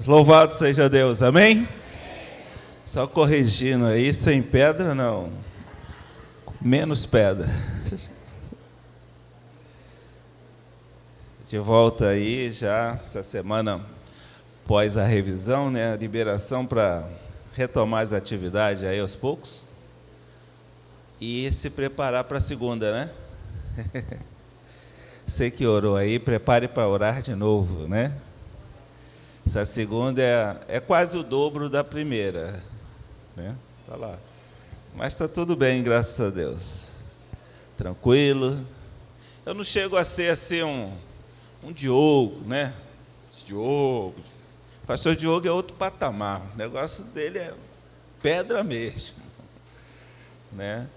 Louvado seja Deus, amém? Só corrigindo aí, sem pedra não, menos pedra. De volta aí já, essa semana após a revisão, né, a liberação para retomar as atividades aí aos poucos e se preparar para a segunda, né? Você que orou aí, prepare para orar de novo, né? Essa segunda é quase o dobro da primeira, né? Tá lá. Mas está tudo bem, graças a Deus. Tranquilo. Eu não chego a ser assim um Diogo, né? Diogo. O pastor Diogo é outro patamar. O negócio dele é pedra mesmo, né?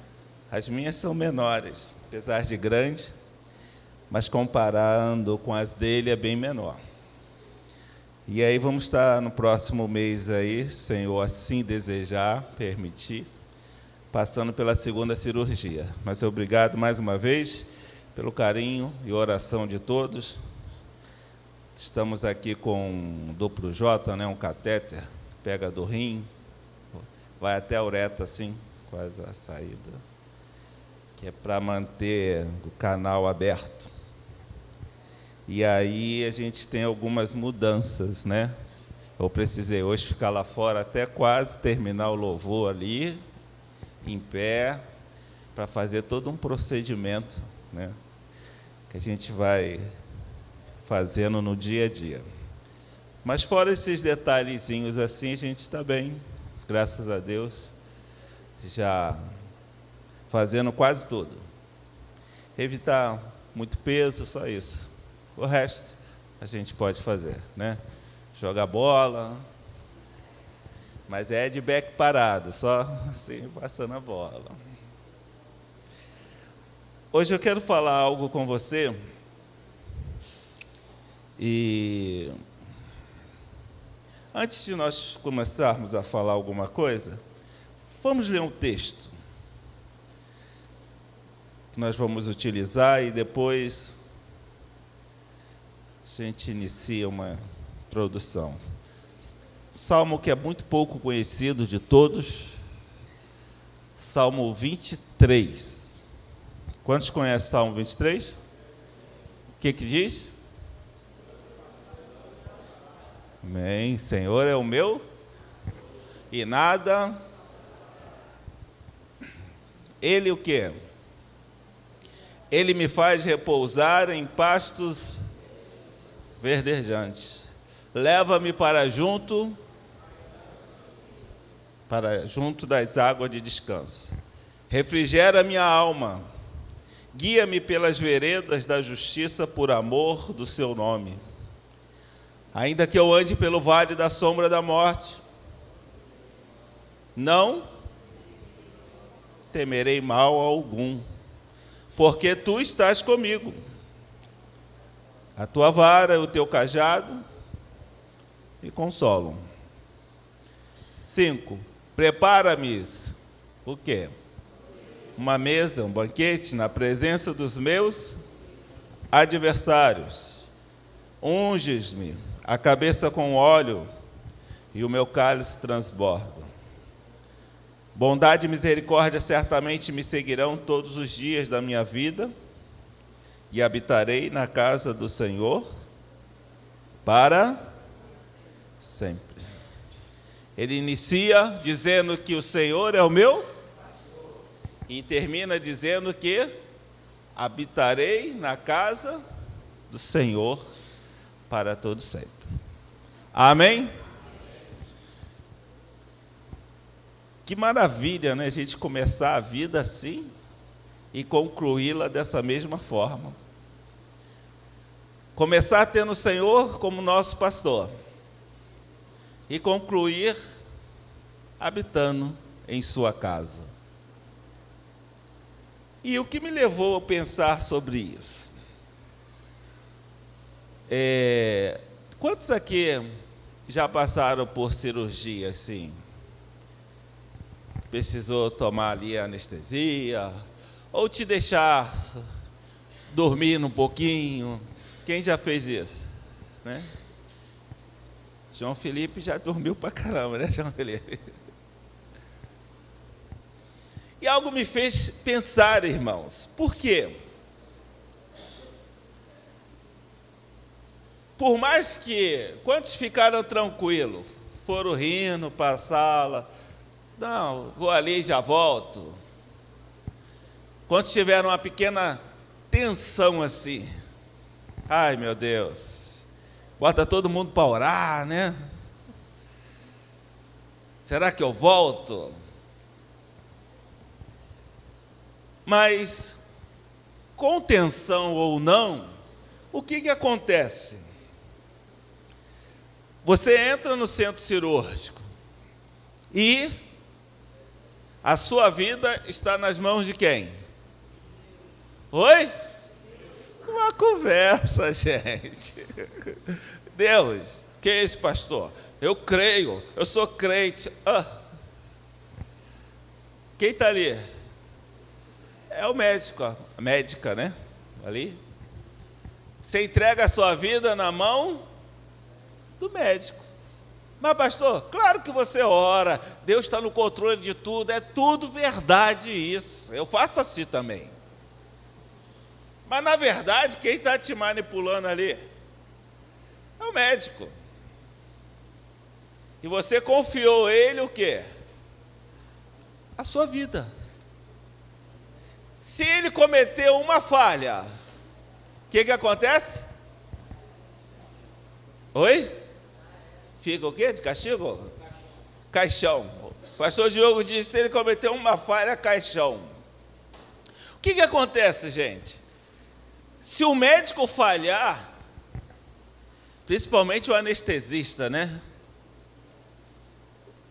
As minhas são menores, apesar de grande, mas comparando com as dele é bem menor. E aí vamos estar no próximo mês aí, Senhor assim desejar, permitir, passando pela segunda cirurgia. Mas obrigado mais uma vez pelo carinho e oração de todos. Estamos aqui com um duplo J, né, um catéter, pega do rim, vai até a uretra assim, quase a saída, que é para manter o canal aberto. E aí a gente tem algumas mudanças, né? Eu precisei hoje ficar lá fora até quase terminar o louvor ali, em pé, para fazer todo um procedimento, né, que a gente vai fazendo no dia a dia. Mas fora esses detalhezinhos assim, a gente está bem, graças a Deus, já fazendo quase tudo. Evitar muito peso, só isso. O resto a gente pode fazer, né? Jogar bola, mas é de back parado, só assim, passando a bola. Hoje eu quero falar algo com você, e antes de nós começarmos a falar alguma coisa, vamos ler um texto que nós vamos utilizar e depois a gente inicia uma introdução. Salmo que é muito pouco conhecido de todos, Salmo 23. Quantos conhecem Salmo 23? O que diz? Amém. Senhor é o meu e nada. Ele o quê? Ele me faz repousar em pastos verdejantes. Leva-me para junto das águas de descanso. Refrigera minha alma. Guia-me pelas veredas da justiça por amor do seu nome. Ainda que eu ande pelo vale da sombra da morte, não temerei mal algum, porque tu estás comigo. A tua vara e o teu cajado me consolam. 5. Prepara-me o quê? Uma mesa, um banquete na presença dos meus adversários. Unges-me a cabeça com óleo e o meu cálice transborda. Bondade e misericórdia certamente me seguirão todos os dias da minha vida, e habitarei na casa do Senhor para sempre. Ele inicia dizendo que o Senhor é o meu, e termina dizendo que habitarei na casa do Senhor para todo sempre. Amém? Que maravilha, né? A gente começar a vida assim e concluí-la dessa mesma forma. Começar tendo o Senhor como nosso pastor e concluir habitando em sua casa. E o que me levou a pensar sobre isso? Quantos aqui já passaram por cirurgia assim? Precisou tomar ali a anestesia, ou te deixar dormir um pouquinho? Quem já fez isso, né? João Felipe já dormiu pra caramba, né, João Felipe? E algo me fez pensar, irmãos. Por quê? Por mais que... Quantos ficaram tranquilos? Foram rindo para a sala. Não, vou ali e já volto. Quantos tiveram uma pequena tensão assim? Ai, meu Deus. Bota todo mundo para orar, né? Será que eu volto? Mas, com tensão ou não, o que acontece? Você entra no centro cirúrgico e a sua vida está nas mãos de quem? Oi? Uma conversa, gente. Deus, que é isso, pastor? Eu creio, eu sou crente. Quem está ali? É o médico, a médica, né? Ali. Você entrega a sua vida na mão do médico. Mas, pastor, claro que você ora, Deus está no controle de tudo, é tudo verdade isso. Eu faço assim também. Mas, na verdade, quem está te manipulando ali é o médico. E você confiou a ele o quê? A sua vida. Se ele cometeu uma falha, o que acontece? Oi? Fica o quê? De castigo? Caixão. O pastor Diogo disse, se ele cometeu uma falha, caixão. O que acontece, gente? Se o médico falhar, principalmente o anestesista, né?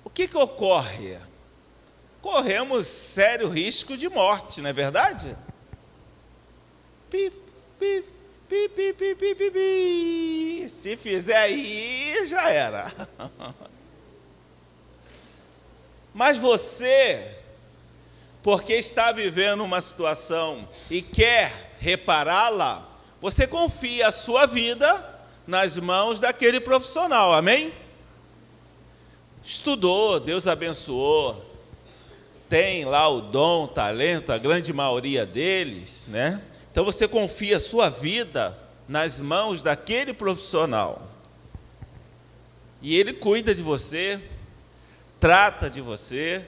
O que ocorre? Corremos sério risco de morte, não é verdade? Pi, pi, pi, pi, pi, pi, pi, pi. Se fizer aí, já era. Mas você, porque está vivendo uma situação e quer repará-la, você confia a sua vida nas mãos daquele profissional, amém? Estudou, Deus abençoou, tem lá o dom, o talento, a grande maioria deles, né? Então você confia a sua vida nas mãos daquele profissional. E ele cuida de você, trata de você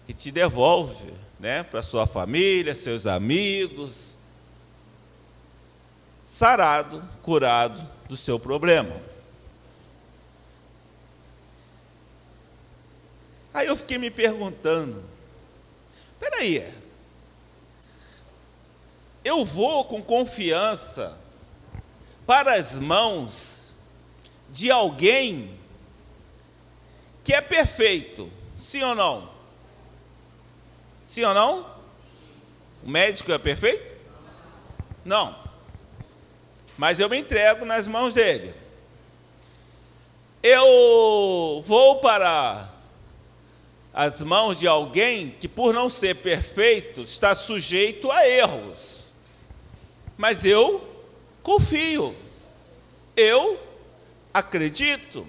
e te devolve, né, para sua família, seus amigos, sarado, curado do seu problema. Aí eu fiquei me perguntando, espera aí, eu vou com confiança para as mãos de alguém que é perfeito, sim ou não? Sim ou não? O médico é perfeito? Não. Mas eu me entrego nas mãos dele. Eu vou para as mãos de alguém que, por não ser perfeito, está sujeito a erros. Mas eu confio, eu acredito,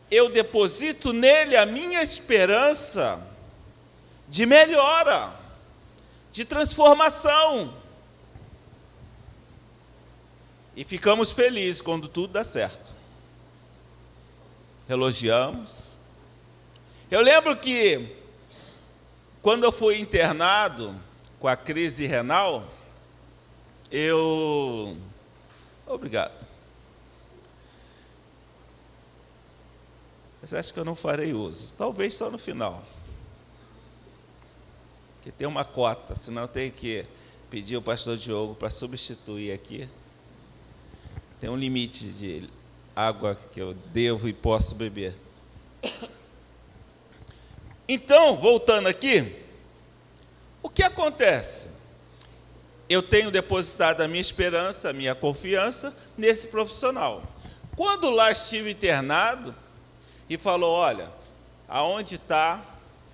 eu deposito nele a minha esperança de melhora, de transformação. E ficamos felizes quando tudo dá certo. Elogiamos. Eu lembro que, quando eu fui internado com a crise renal, Obrigado. Mas acho que eu não farei uso. Talvez só no final. Que tem uma cota, senão eu tenho que pedir ao pastor Diogo para substituir aqui. Tem um limite de água que eu devo e posso beber. Então, voltando aqui, o que acontece? Eu tenho depositado a minha esperança, a minha confiança nesse profissional. Quando lá estive internado, e falou, olha, aonde está,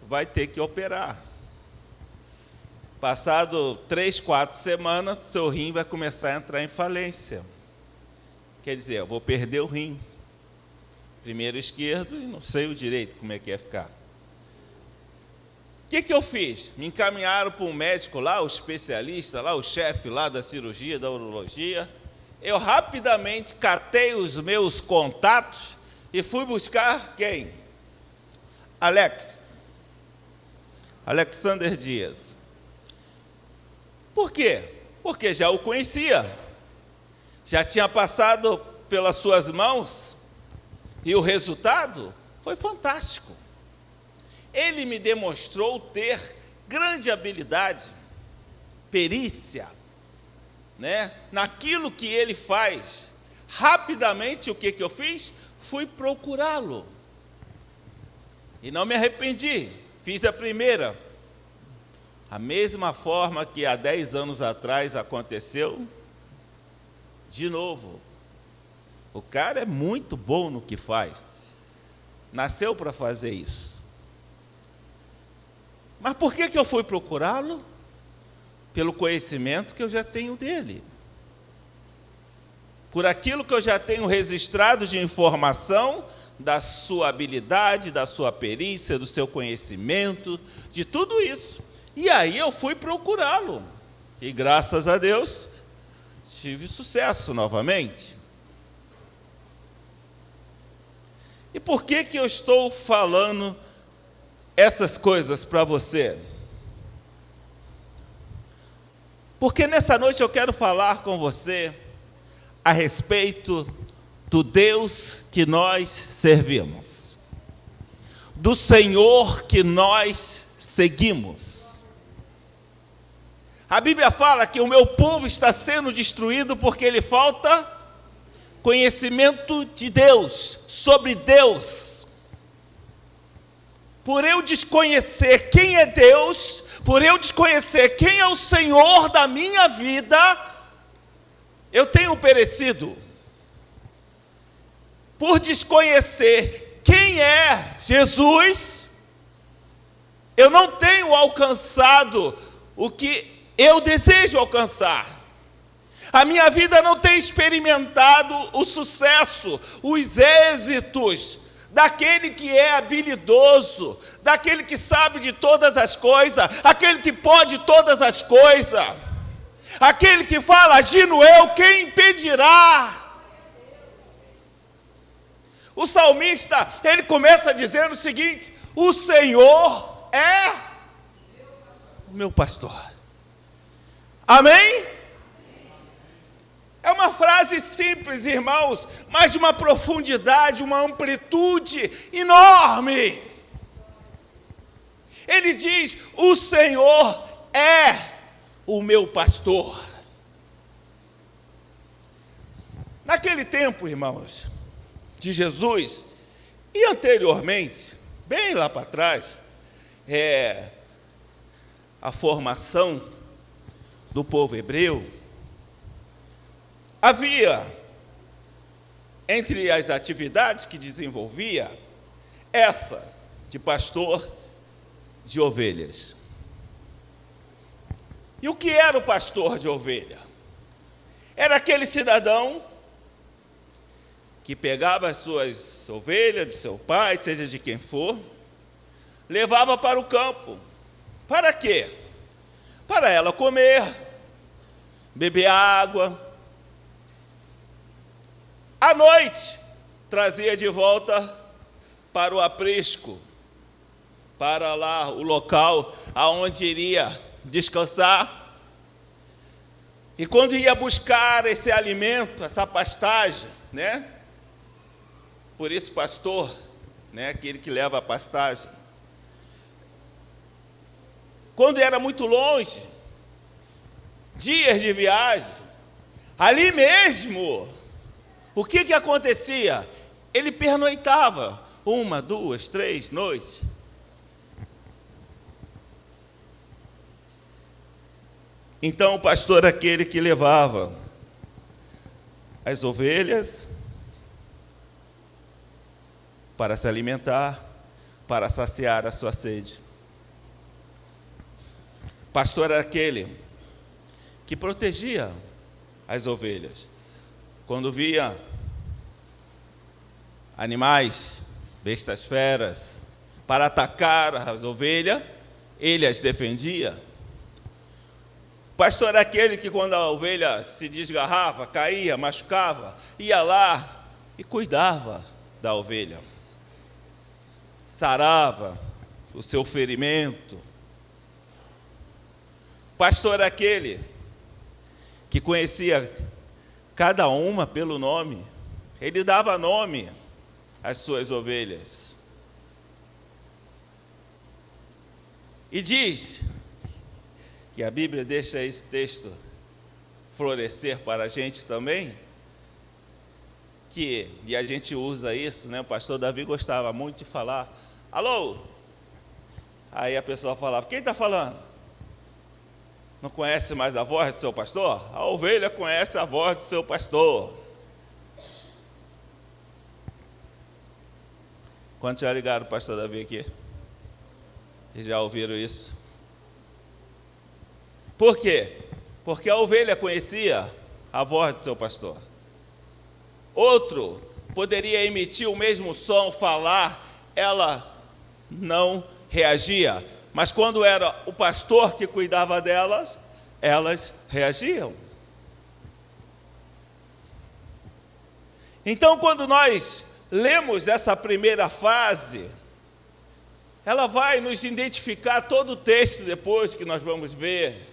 vai ter que operar. Passado 3, 4 semanas, seu rim vai começar a entrar em falência. Quer dizer, eu vou perder o rim. Primeiro esquerdo e não sei o direito como é que ia ficar. O que eu fiz? Me encaminharam para um médico lá, o especialista lá, o chefe lá da cirurgia, da urologia. Eu rapidamente catei os meus contatos e fui buscar quem? Alexander Dias. Por quê? Porque já o conhecia, já tinha passado pelas suas mãos e o resultado foi fantástico. Ele me demonstrou ter grande habilidade, perícia, né, naquilo que ele faz. Rapidamente, o que eu fiz? Fui procurá-lo. E não me arrependi. Fiz a primeira. A mesma forma que há 10 anos atrás aconteceu, de novo. O cara é muito bom no que faz. Nasceu para fazer isso. Mas por que eu fui procurá-lo? Pelo conhecimento que eu já tenho dele. Por aquilo que eu já tenho registrado de informação, da sua habilidade, da sua perícia, do seu conhecimento, de tudo isso. E aí eu fui procurá-lo. E graças a Deus, tive sucesso novamente. E por que eu estou falando essas coisas para você? Porque nessa noite eu quero falar com você a respeito do Deus que nós servimos, do Senhor que nós seguimos. A Bíblia fala que o meu povo está sendo destruído porque lhe falta conhecimento de Deus, sobre Deus. Por eu desconhecer quem é Deus, por eu desconhecer quem é o Senhor da minha vida, eu tenho perecido. Por desconhecer quem é Jesus, eu não tenho alcançado o que eu desejo alcançar. A minha vida não tem experimentado o sucesso, os êxitos daquele que é habilidoso, daquele que sabe de todas as coisas, aquele que pode todas as coisas, aquele que fala, agindo eu, quem impedirá? O salmista, ele começa dizendo o seguinte: o Senhor é o meu pastor. Amém? É uma frase simples, irmãos, mas de uma profundidade, uma amplitude enorme. Ele diz, o Senhor é o meu pastor. Naquele tempo, irmãos, de Jesus, e anteriormente, bem lá para trás, a formação do povo hebreu, havia, entre as atividades que desenvolvia, essa de pastor de ovelhas. E o que era o pastor de ovelha? Era aquele cidadão que pegava as suas ovelhas, do seu pai, seja de quem for, levava para o campo. Para quê? Para ela comer, beber água. À noite, trazia de volta para o aprisco, para lá o local aonde iria descansar. E quando ia buscar esse alimento, essa pastagem, né? Por isso, pastor, né? Aquele que leva a pastagem. Quando era muito longe, dias de viagem, ali mesmo, o que acontecia? Ele pernoitava 1, 2, 3 noites. Então o pastor era aquele que levava as ovelhas para se alimentar, para saciar a sua sede. O pastor era aquele que protegia as ovelhas. Quando via animais, bestas feras, para atacar as ovelhas, ele as defendia. O pastor era aquele que, quando a ovelha se desgarrava, caía, machucava, ia lá e cuidava da ovelha. Sarava o seu ferimento. O pastor era aquele que conhecia cada uma pelo nome. Ele dava nome às suas ovelhas. E diz que a Bíblia deixa esse texto florescer para a gente também, e a gente usa isso, né? O pastor Davi gostava muito de falar, alô? Aí a pessoa falava, quem está falando? Não conhece mais a voz do seu pastor? A ovelha conhece a voz do seu pastor. Quantos já ligaram o pastor Davi aqui? E já ouviram isso? Por quê? Porque a ovelha conhecia a voz do seu pastor. Outro poderia emitir o mesmo som, falar, ela não reagia. Mas quando era o pastor que cuidava delas, elas reagiam. Então, quando nós lemos essa primeira fase, ela vai nos identificar todo o texto depois que nós vamos ver.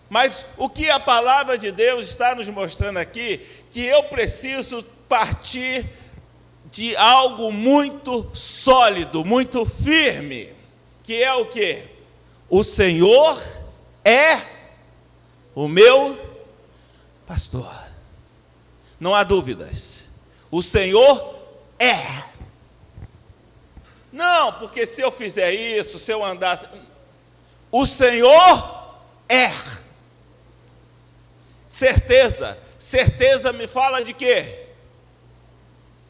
Mas o que a palavra de Deus está nos mostrando aqui, que eu preciso partir de algo muito sólido, muito firme, que é o quê? O Senhor é o meu pastor. Não há dúvidas. O Senhor é. Não, porque se eu fizer isso, se eu andasse... O Senhor é. Certeza. Certeza me fala de quê?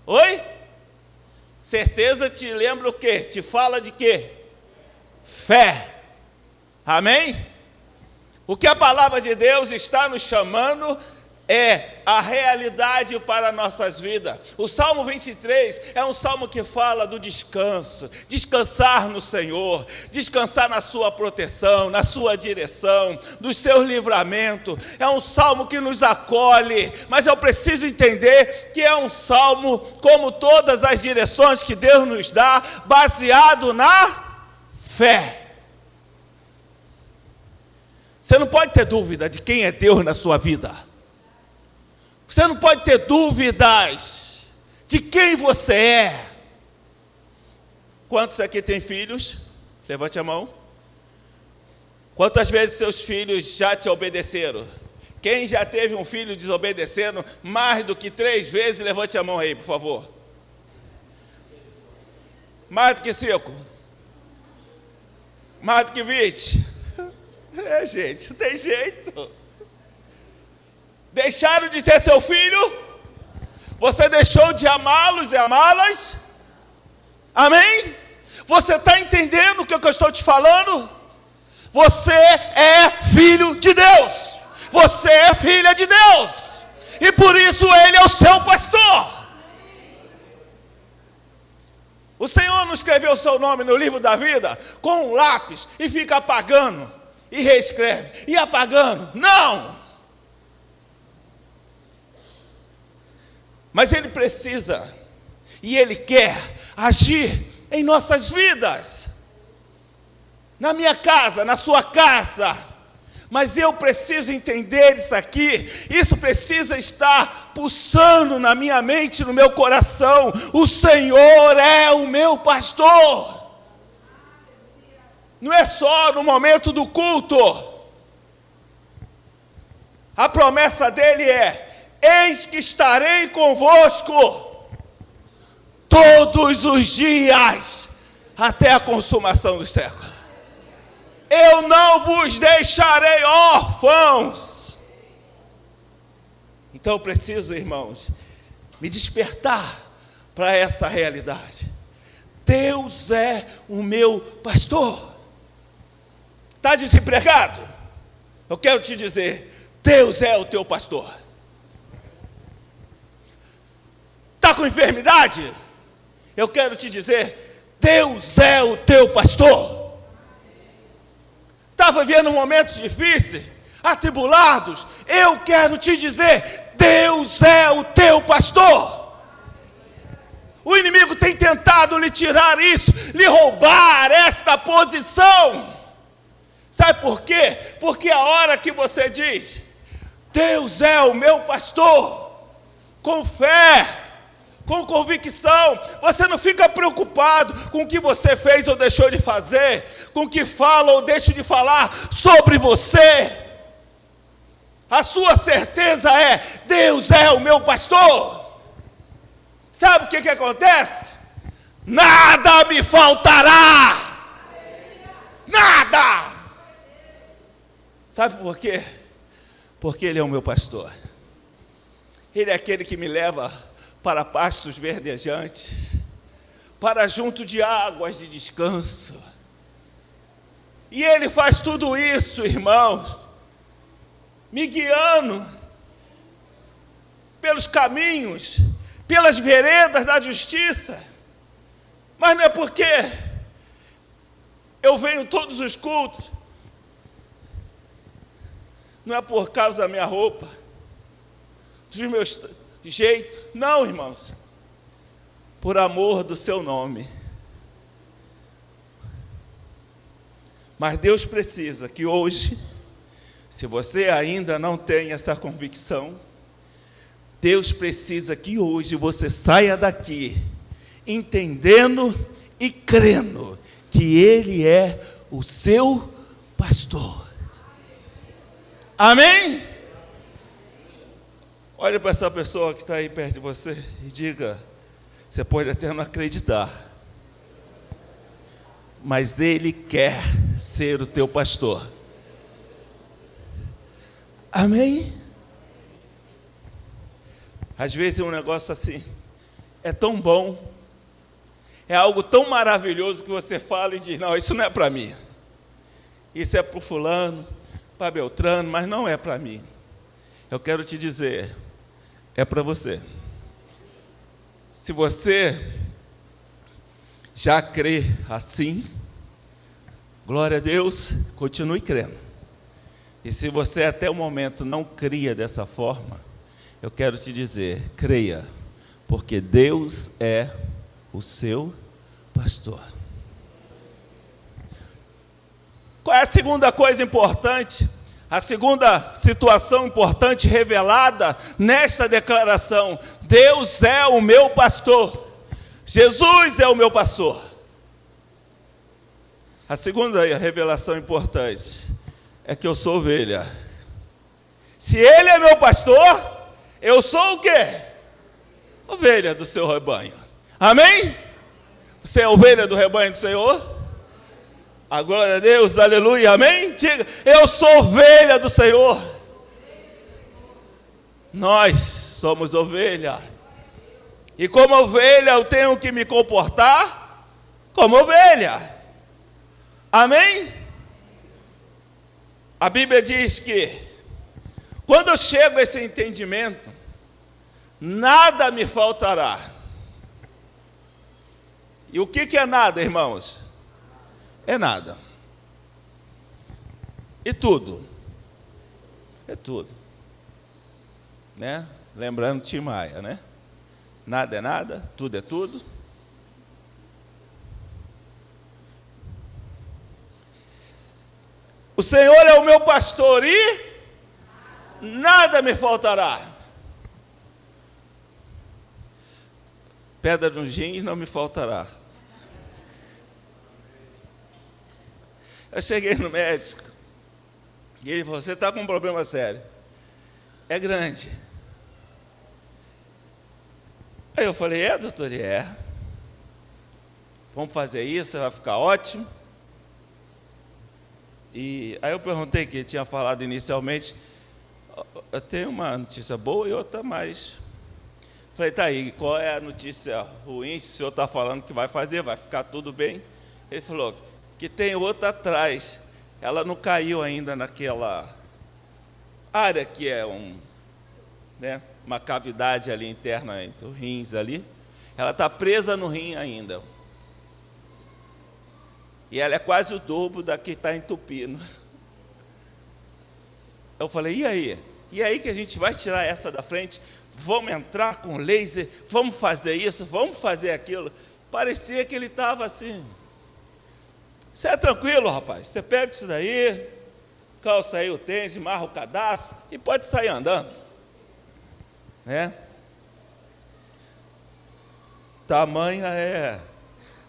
Oi? Certeza te lembra o quê? Te fala de quê? Fé. Amém? O que a palavra de Deus está nos chamando é a realidade para nossas vidas. O Salmo 23 é um salmo que fala do descanso, descansar no Senhor, descansar na sua proteção, na sua direção, do seu livramento. É um salmo que nos acolhe, mas eu preciso entender que é um salmo, como todas as direções que Deus nos dá, baseado na fé. Você não pode ter dúvida de quem é Deus na sua vida. Você não pode ter dúvidas de quem você é. Quantos aqui têm filhos? Levante a mão. Quantas vezes seus filhos já te obedeceram? Quem já teve um filho desobedecendo mais do que 3 vezes, levante a mão aí, por favor. Mais do que 5? Mais do que 20? É, gente, não tem jeito. Deixaram de ser seu filho? Você deixou de amá-los e amá-las? Amém? Você está entendendo o que eu estou te falando? Você é filho de Deus. Você é filha de Deus. E por isso Ele é o seu pastor. O Senhor não escreveu o seu nome no livro da vida com um lápis e fica apagando, e reescreve, e apagando. Não! Mas Ele precisa, e Ele quer agir em nossas vidas. Na minha casa, na sua casa. Mas eu preciso entender isso aqui. Isso precisa estar pulsando na minha mente, no meu coração. O Senhor é o meu pastor. Não é só no momento do culto. A promessa dele é: eis que estarei convosco todos os dias, até a consumação dos séculos. Eu não vos deixarei órfãos. Então eu preciso, irmãos, me despertar para essa realidade. Deus é o meu pastor. Está desempregado? Eu quero te dizer, Deus é o teu pastor. Está com enfermidade? Eu quero te dizer, Deus é o teu pastor. Está vivendo momentos difíceis, atribulados? Eu quero te dizer, Deus é o teu pastor. O inimigo tem tentado lhe tirar isso, lhe roubar esta posição. Sabe por quê? Porque a hora que você diz, Deus é o meu pastor, com fé, com convicção, você não fica preocupado com o que você fez ou deixou de fazer, com o que fala ou deixa de falar sobre você. A sua certeza é, Deus é o meu pastor. Sabe o que acontece? Nada me faltará. Nada. Sabe por quê? Porque Ele é o meu pastor. Ele é aquele que me leva para pastos verdejantes, para junto de águas de descanso. E Ele faz tudo isso, irmãos, me guiando pelos caminhos, pelas veredas da justiça. Mas não é porque eu venho todos os cultos, não é por causa da minha roupa, dos meus jeitos, não, irmãos, por amor do seu nome. Mas Deus precisa que hoje, se você ainda não tem essa convicção, Deus precisa que hoje você saia daqui entendendo e crendo que Ele é o seu pastor. Amém? Olha para essa pessoa que está aí perto de você e diga, você pode até não acreditar, mas Ele quer ser o teu pastor. Amém? Às vezes é um negócio assim, é tão bom, é algo tão maravilhoso que você fala e diz, não, isso não é para mim. Isso é para o fulano, para Beltrano, mas não é para mim. Eu quero te dizer, é para você. Se você já crê assim, glória a Deus, continue crendo. E se você até o momento não cria dessa forma, eu quero te dizer, creia, porque Deus é o seu pastor. Qual é a segunda coisa importante? A segunda situação importante revelada nesta declaração: Deus é o meu pastor. Jesus é o meu pastor. A segunda revelação importante é que eu sou ovelha. Se Ele é meu pastor, eu sou o quê? Ovelha do seu rebanho. Amém? Você é ovelha do rebanho do Senhor? A glória a Deus, aleluia, amém? Diga, eu sou ovelha do Senhor. Nós somos ovelha. E como ovelha eu tenho que me comportar como ovelha. Amém? A Bíblia diz que quando eu chego a esse entendimento, nada me faltará. E o que é nada, irmãos? É nada. E tudo. É tudo. Né? Lembrando Tim Maia, né? Nada é nada, tudo é tudo. O Senhor é o meu pastor e nada me faltará. Pedra nos rins não me faltará. Eu cheguei no médico e ele falou, você está com um problema sério. É grande. Aí eu falei, doutor, é. Vamos fazer isso, vai ficar ótimo. E aí eu perguntei, que ele tinha falado inicialmente, eu tenho uma notícia boa e outra mais. Falei, tá aí, qual é a notícia ruim? Se o senhor está falando que vai fazer, vai ficar tudo bem. Ele falou que tem outra atrás, ela não caiu ainda naquela área que é né? uma cavidade ali interna entre os rins ali. Ela está presa no rim ainda. E ela é quase o dobro da que está entupindo. Eu falei, e aí? E aí que a gente vai tirar essa da frente? Vamos entrar com laser, vamos fazer isso, vamos fazer aquilo. Parecia que ele estava assim. Você é tranquilo, rapaz. Você pega isso daí, calça aí o tênis, amarra o cadastro e pode sair andando. Né? Tamanha é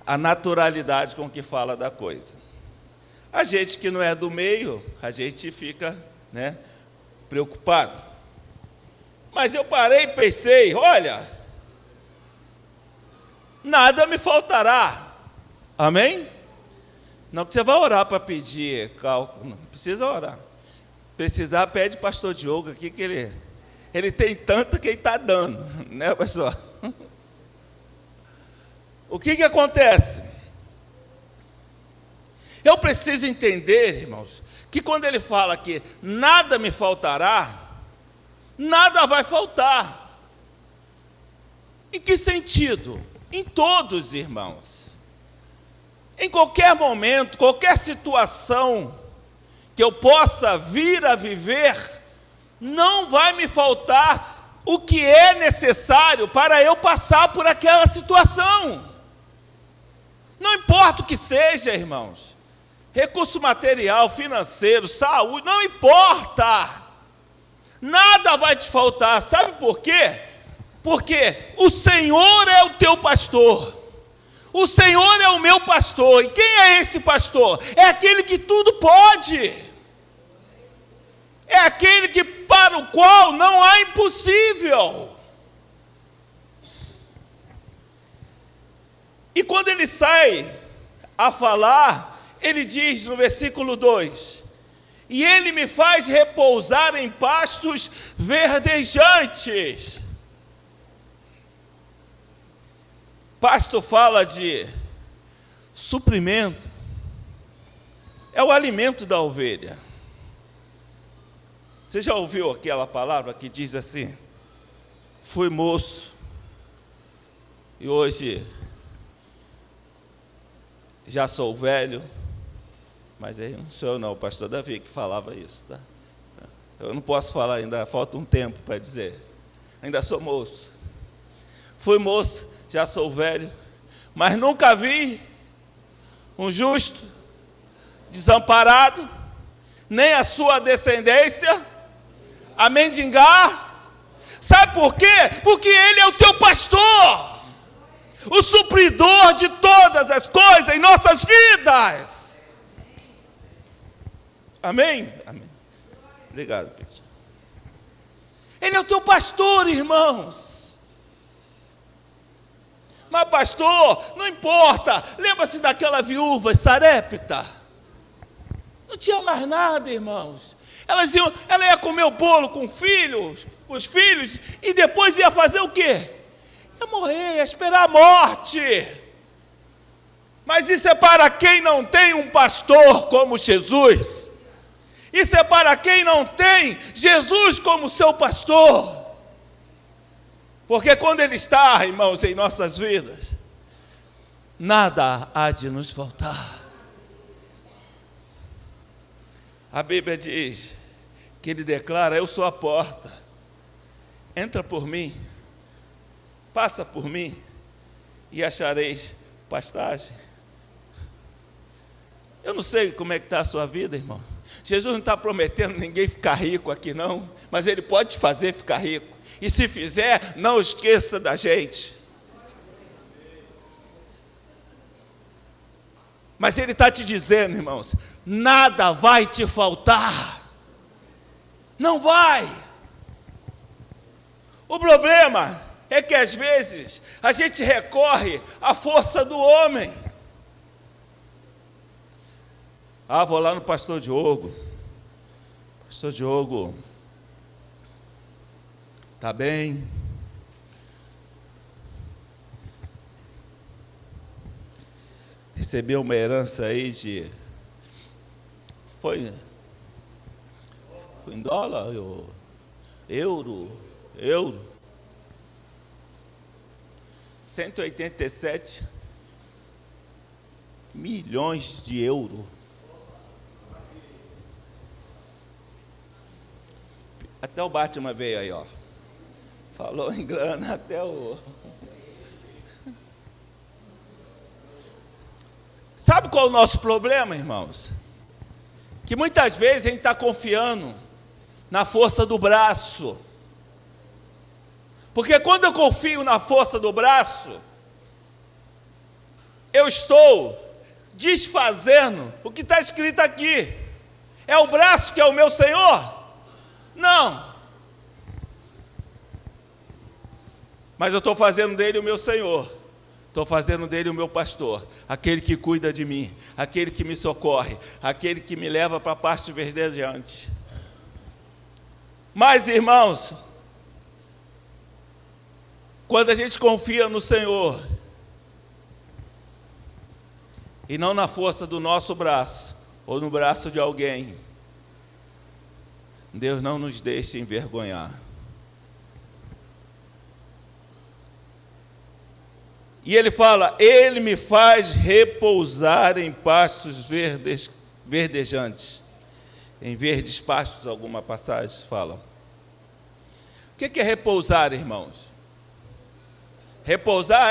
a naturalidade com que fala da coisa. A gente que não é do meio, a gente fica, né, preocupado. Mas eu parei e pensei, olha, nada me faltará. Amém? Não que você vai orar para pedir cálculo, não precisa orar. Precisar, pede pastor Diogo aqui, que ele tem tanto que ele está dando, né, pastor? O que acontece? Eu preciso entender, irmãos, que quando ele fala que nada me faltará, nada vai faltar. Em que sentido? Em todos, irmãos. Em qualquer momento, qualquer situação que eu possa vir a viver, não vai me faltar o que é necessário para eu passar por aquela situação. Não importa o que seja, irmãos. Recurso material, financeiro, saúde, não importa. Nada vai te faltar. Sabe por quê? Porque o Senhor é o teu pastor. O Senhor é o meu pastor. E quem é esse pastor? É aquele que tudo pode. É aquele que, para o qual não há impossível. E quando ele sai a falar, ele diz no versículo 2: e ele me faz repousar em pastos verdejantes. Pasto fala de suprimento, é o alimento da ovelha. Você já ouviu aquela palavra que diz assim: fui moço e hoje já sou velho? Mas aí não sou eu não, o pastor Davi que falava isso, tá? Eu não posso falar ainda, falta um tempo para dizer. Ainda sou moço. Fui moço, já sou velho, mas nunca vi um justo desamparado, nem a sua descendência a mendigar. Sabe por quê? Porque ele é o teu pastor, o supridor de todas as coisas em nossas vidas. Amém? Amém. Obrigado, Pedro. Ele é o teu pastor, irmãos. Mas pastor, não importa. Lembra-se daquela viúva Sarepta? Não tinha mais nada, irmãos. Ela ia comer o bolo com os filhos, e depois ia fazer o quê? Ia morrer, ia esperar a morte. Mas isso é para quem não tem um pastor como Jesus. Isso é para quem não tem Jesus como seu pastor. Porque quando Ele está, irmãos, em nossas vidas, nada há de nos faltar. A Bíblia diz que Ele declara: eu sou a porta, entra por mim, passa por mim, e achareis pastagem. Eu não sei como é que está a sua vida, irmão. Jesus não está prometendo ninguém ficar rico aqui não, mas Ele pode te fazer ficar rico. E se fizer, não esqueça da gente. Mas Ele está te dizendo, irmãos, nada vai te faltar. Não vai. O problema é que às vezes a gente recorre à força do homem. Ah, vou lá no pastor Diogo. Pastor Diogo está bem. Recebeu uma herança aí de... Foi em dólar, euro, euro. 187 milhões de euros. Até o Batman veio aí, ó. Falou em grana até o... Sabe qual é o nosso problema, irmãos? Que muitas vezes a gente está confiando na força do braço. Porque quando eu confio na força do braço, eu estou desfazendo o que está escrito aqui. É o braço que é o meu Senhor? Não. Mas eu estou fazendo dele o meu Senhor. Estou fazendo dele o meu pastor, aquele que cuida de mim, aquele que me socorre, aquele que me leva para a parte verdejante. Mas, irmãos, quando a gente confia no Senhor, e não na força do nosso braço, ou no braço de alguém, Deus não nos deixa envergonhar. E ele fala, ele me faz repousar em pastos verdejantes. Em verdes pastos, alguma passagem fala. O que é repousar, irmãos? Repousar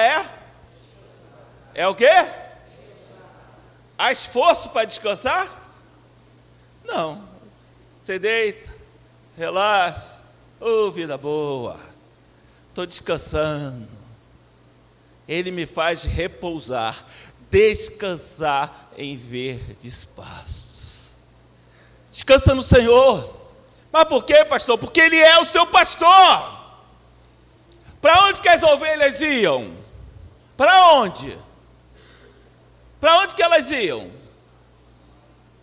é o quê? Há esforço para descansar? Não. Você deita, relaxa. Vida boa. Estou descansando. Ele me faz repousar, descansar em verdes pastos. Descansa no Senhor. Mas por quê, pastor? Porque Ele é o seu pastor. Para onde que as ovelhas iam? Para onde? Para onde que elas iam?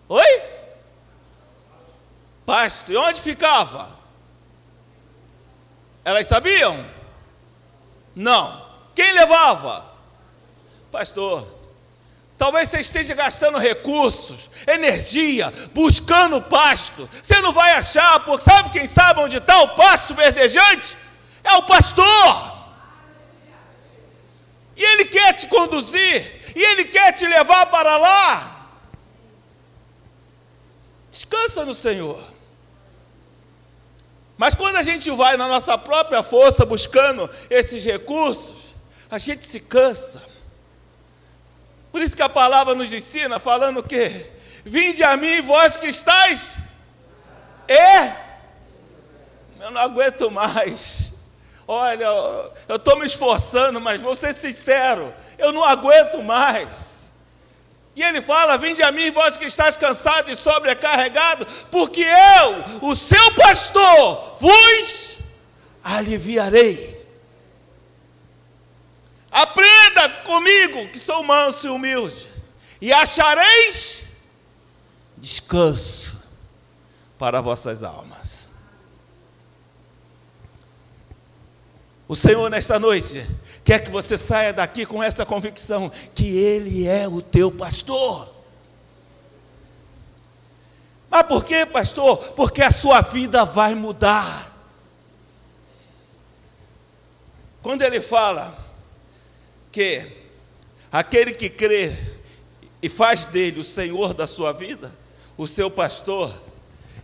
Oi? Pasto. E onde ficava? Elas sabiam? Não. Quem levava? Pastor. Talvez você esteja gastando recursos, energia, buscando pasto. Você não vai achar, porque sabe quem sabe onde está o pasto verdejante? É o pastor. E ele quer te conduzir, e ele quer te levar para lá. Descansa no Senhor. Mas quando a gente vai na nossa própria força buscando esses recursos, a gente se cansa. Por isso que a palavra nos ensina, falando o quê? Vinde a mim, vós que estáis, eu não aguento mais. Olha, eu estou me esforçando, mas vou ser sincero, eu não aguento mais. E ele fala, vinde a mim, vós que estáis cansados e sobrecarregados, porque eu, o seu pastor, vos aliviarei. Aprenda comigo, que sou manso e humilde, e achareis descanso para vossas almas. O Senhor, nesta noite, quer que você saia daqui com essa convicção, que Ele é o teu pastor. Mas por quê, pastor? Porque a sua vida vai mudar. Quando Ele fala que aquele que crê e faz dele o Senhor da sua vida, o seu pastor,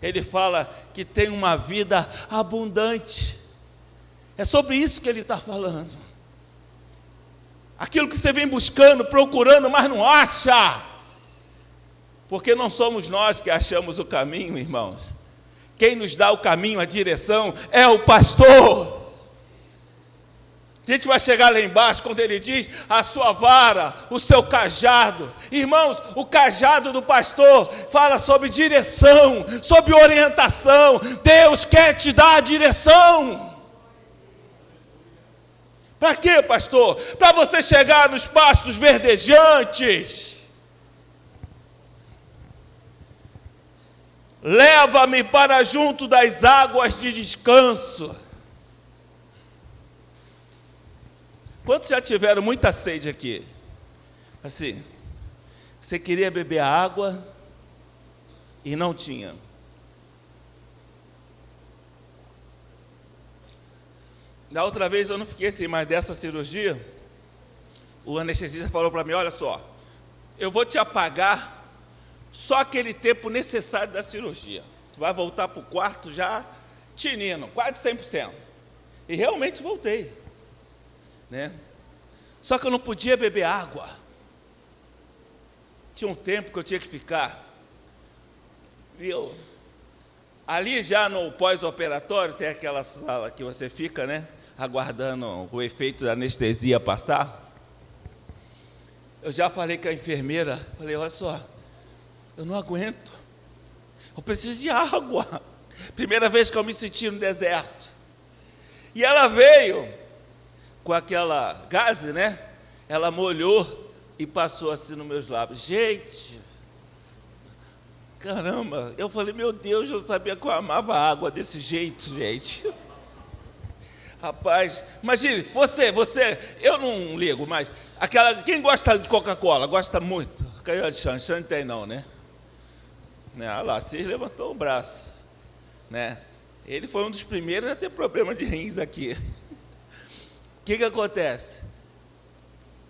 ele fala que tem uma vida abundante. É sobre isso que ele está falando. Aquilo que você vem buscando, procurando, mas não acha. Porque não somos nós que achamos o caminho, irmãos. Quem nos dá o caminho, a direção, é o pastor. A gente vai chegar lá embaixo, quando ele diz, a sua vara, o seu cajado. Irmãos, o cajado do pastor fala sobre direção, sobre orientação. Deus quer te dar a direção. Para quê, pastor? Para você chegar nos pastos verdejantes. Leva-me para junto das águas de descanso. Quantos já tiveram muita sede aqui? Assim, você queria beber água e não tinha. Da outra vez eu não fiquei assim, mas dessa cirurgia, o anestesista falou para mim, olha só, eu vou te apagar só aquele tempo necessário da cirurgia. Tu vai voltar para o quarto já tinindo, quase 100%. E realmente voltei, né? Só que eu não podia beber água. Tinha um tempo que eu tinha que ficar. Ali já no pós-operatório, tem aquela sala que você fica, né? Aguardando o efeito da anestesia passar. Eu já falei com a enfermeira, falei, olha só, eu não aguento. Eu preciso de água. Primeira vez que eu me senti no deserto. E ela veio com aquela gaze, né? Ela molhou e passou assim nos meus lábios. Gente, caramba, eu falei, meu Deus, eu sabia que eu amava água desse jeito, gente. Rapaz, imagine, você, eu não ligo, mas quem gosta de Coca-Cola, gosta muito. Caiu de Xanxan, não tem não, né? Ah lá, Cis levantou o braço, né? Ele foi um dos primeiros a ter problema de rins aqui. O que acontece?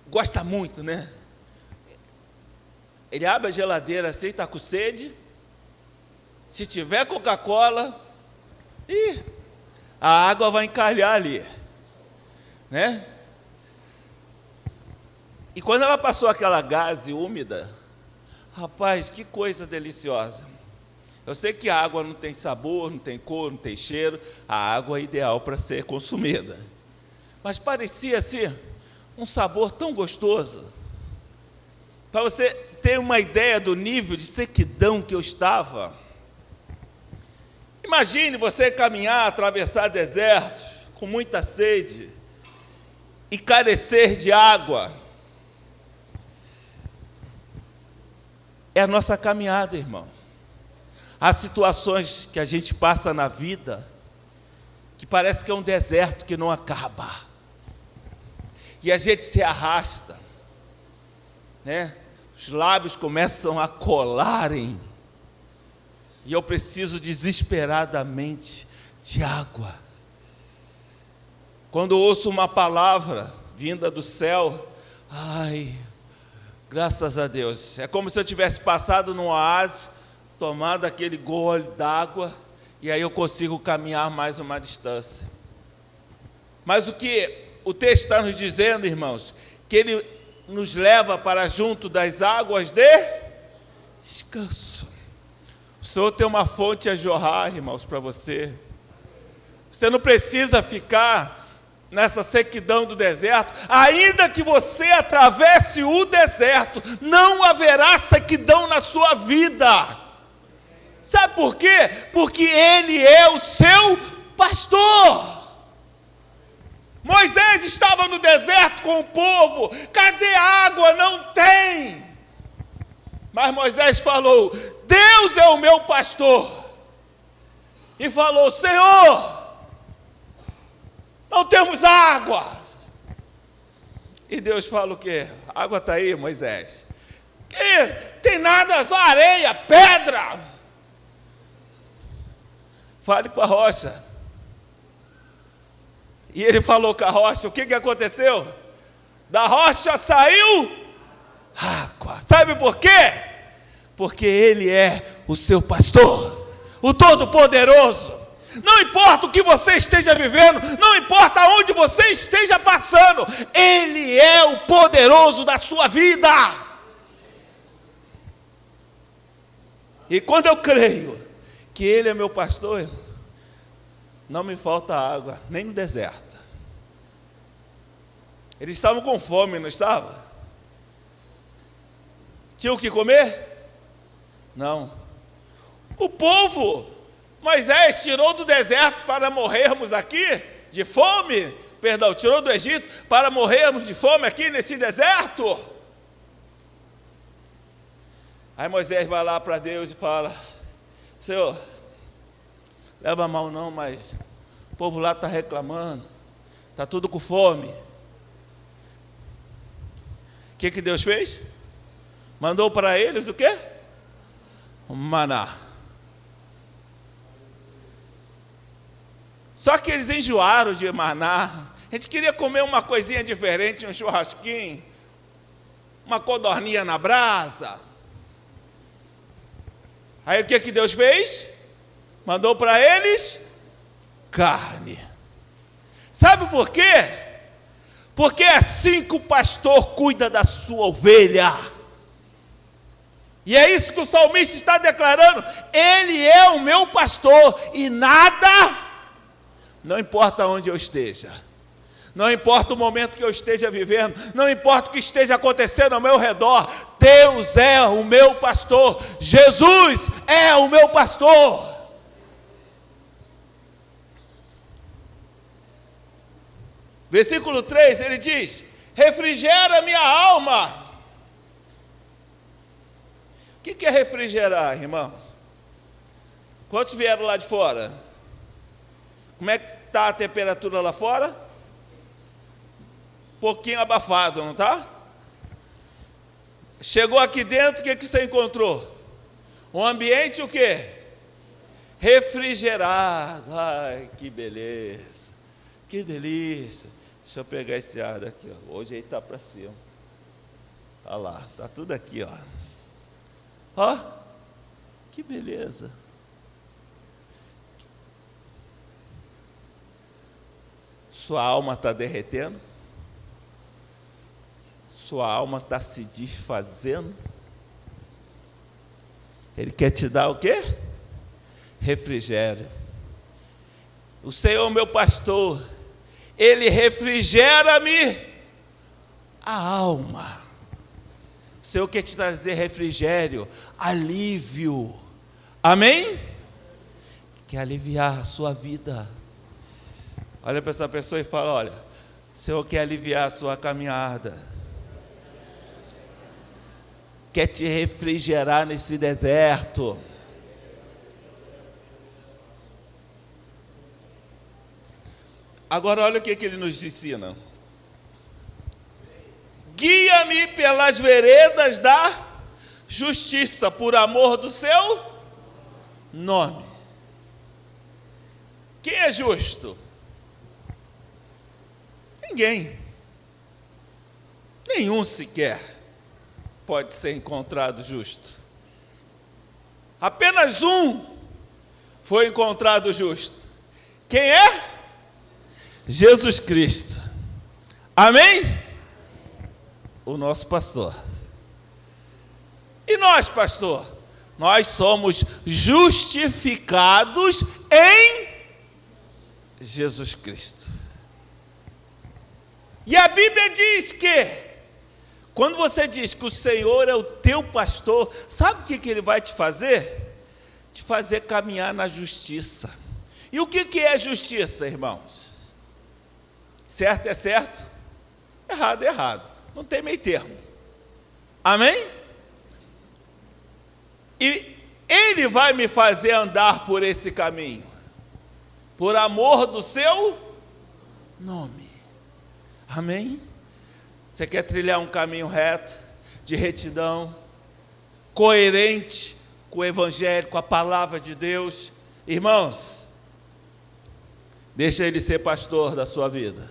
Gosta muito, né? Ele abre a geladeira assim, está com sede. Se tiver Coca-Cola, a água vai encalhar ali, né? E quando ela passou aquela gaze úmida, rapaz, que coisa deliciosa. Eu sei que a água não tem sabor, não tem cor, não tem cheiro, a água é ideal para ser consumida. Mas parecia assim, um sabor tão gostoso. Para você ter uma ideia do nível de sequidão que eu estava. Imagine você caminhar, atravessar desertos, com muita sede, e carecer de água. É a nossa caminhada, irmão. Há situações que a gente passa na vida, que parece que é um deserto que não acaba. E a gente se arrasta, né? Os lábios começam a colarem. E eu preciso desesperadamente de água. Quando eu ouço uma palavra vinda do céu, ai, graças a Deus, é como se eu tivesse passado num oásis, tomado aquele gole d'água, e aí eu consigo caminhar mais uma distância. Mas o que o texto está nos dizendo, irmãos, que ele nos leva para junto das águas de descanso. O Senhor tem uma fonte a jorrar, irmãos, para você. Você não precisa ficar nessa sequidão do deserto. Ainda que você atravesse o deserto, não haverá sequidão na sua vida. Sabe por quê? Porque Ele é o seu pastor. Moisés estava no deserto com o povo. Cadê água? Não tem. Mas Moisés falou, Deus é o meu pastor. E falou, Senhor, não temos água. E Deus fala o quê? A água está aí, Moisés. Que? Tem nada, só areia, pedra. Fale com a rocha. E ele falou com a rocha, o que aconteceu? Da rocha saiu água. Sabe por quê? Porque Ele é o seu pastor, o Todo-Poderoso. Não importa o que você esteja vivendo, não importa onde você esteja passando, Ele é o poderoso da sua vida. E quando eu creio que Ele é meu pastor, não me falta água, nem no deserto. Eles estavam com fome, não estavam? Tinham o que comer? Não. O povo, Moisés tirou do deserto para morrermos aqui de fome, tirou do Egito para morrermos de fome aqui nesse deserto. Aí Moisés vai lá para Deus e fala, Senhor, leva mal não, mas o povo lá está reclamando, está tudo com fome. O que Deus fez? Mandou para eles o quê? Um maná. Só que eles enjoaram de maná. A gente queria comer uma coisinha diferente, um churrasquinho, uma codorninha na brasa. Aí o que Deus fez? Mandou para eles carne. Sabe por quê? Porque é assim que o pastor cuida da sua ovelha. E é isso que o salmista está declarando. Ele é o meu pastor e nada, não importa onde eu esteja, não importa o momento que eu esteja vivendo, não importa o que esteja acontecendo ao meu redor, Deus é o meu pastor, Jesus é o meu pastor. Versículo 3, ele diz: refrigera minha alma. O que é refrigerar, irmãos? Quantos vieram lá de fora? Como é que está a temperatura lá fora? Um pouquinho abafado, não está? Chegou aqui dentro, o que você encontrou? Um ambiente o quê? Refrigerado. Ai, que beleza, que delícia. Deixa eu pegar esse ar daqui, ó. Hoje aí está para cima. Olha lá, está tudo aqui, ó. Ó, que beleza. Sua alma está derretendo? Sua alma está se desfazendo? Ele quer te dar o quê? Refrigério. O Senhor, meu pastor, Ele refrigera-me a alma. O Senhor quer te trazer refrigério, alívio. Amém? Quer aliviar a sua vida. Olha para essa pessoa e fala: olha, o Senhor quer aliviar a sua caminhada. Quer te refrigerar nesse deserto. Agora olha o que ele nos ensina. Guia-me pelas veredas da justiça, por amor do seu nome. Quem é justo? Ninguém. Nenhum sequer pode ser encontrado justo. Apenas um foi encontrado justo. Quem é? Jesus Cristo. Amém? O nosso pastor. E nós, pastor? Nós somos justificados em Jesus Cristo. E a Bíblia diz que, quando você diz que o Senhor é o teu pastor, sabe o que Ele vai te fazer? Te fazer caminhar na justiça. E o que é justiça, irmãos? Certo é certo, errado é errado. Não tem meio termo. Amém? E Ele vai me fazer andar por esse caminho, por amor do seu nome. Amém? Você quer trilhar um caminho reto, de retidão, coerente com o Evangelho, com a palavra de Deus? Irmãos, deixa Ele ser pastor da sua vida.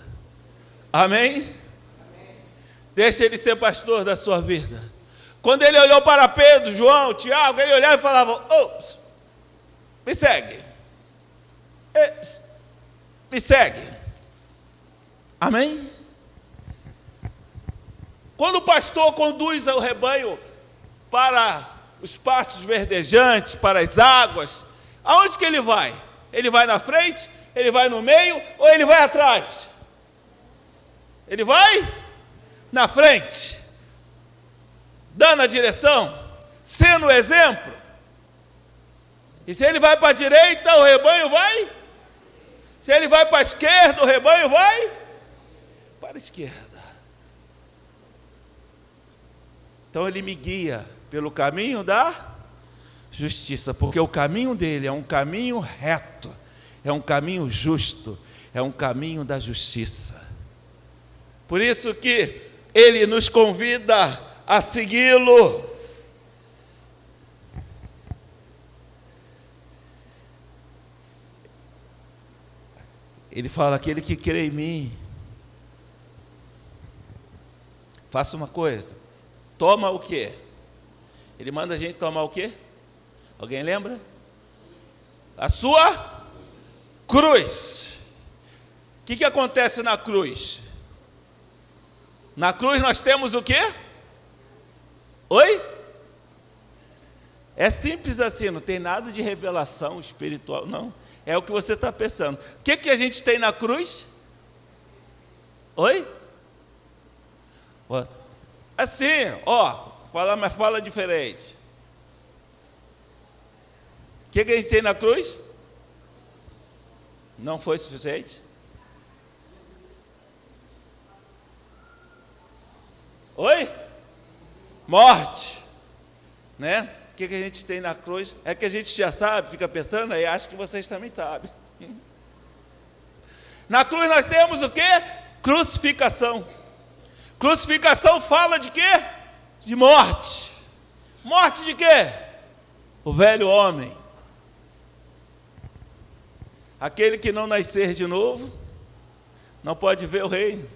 Amém? Deixa Ele ser pastor da sua vida. Quando Ele olhou para Pedro, João, Tiago, Ele olhava e falava: oh, me segue. Me segue. Amém? Quando o pastor conduz o rebanho para os pastos verdejantes, para as águas, aonde que ele vai? Ele vai na frente? Ele vai no meio? Ou ele vai atrás? Ele vai na frente, dando a direção, sendo o exemplo. E se ele vai para a direita, o rebanho vai? Se ele vai para a esquerda, o rebanho vai para a esquerda. Então ele me guia pelo caminho da justiça, porque o caminho dele é um caminho reto, é um caminho justo, é um caminho da justiça. Por isso que ele nos convida a segui-lo. Ele fala: aquele que crê em mim, faça uma coisa, toma o quê? Ele manda a gente tomar o quê? Alguém lembra? A sua cruz. O que acontece na cruz? Na cruz nós temos o quê? Oi? É simples assim, não tem nada de revelação espiritual, não. É o que você está pensando. O que a gente tem na cruz? Oi? Assim, mas fala diferente. O que a gente tem na cruz? Não foi suficiente? Oi? Morte. Né? O que a gente tem na cruz? É que a gente já sabe, fica pensando, aí acho que vocês também sabem. Na cruz nós temos o quê? Crucificação. Crucificação fala de quê? De morte. Morte de quê? O velho homem. Aquele que não nascer de novo, não pode ver o reino.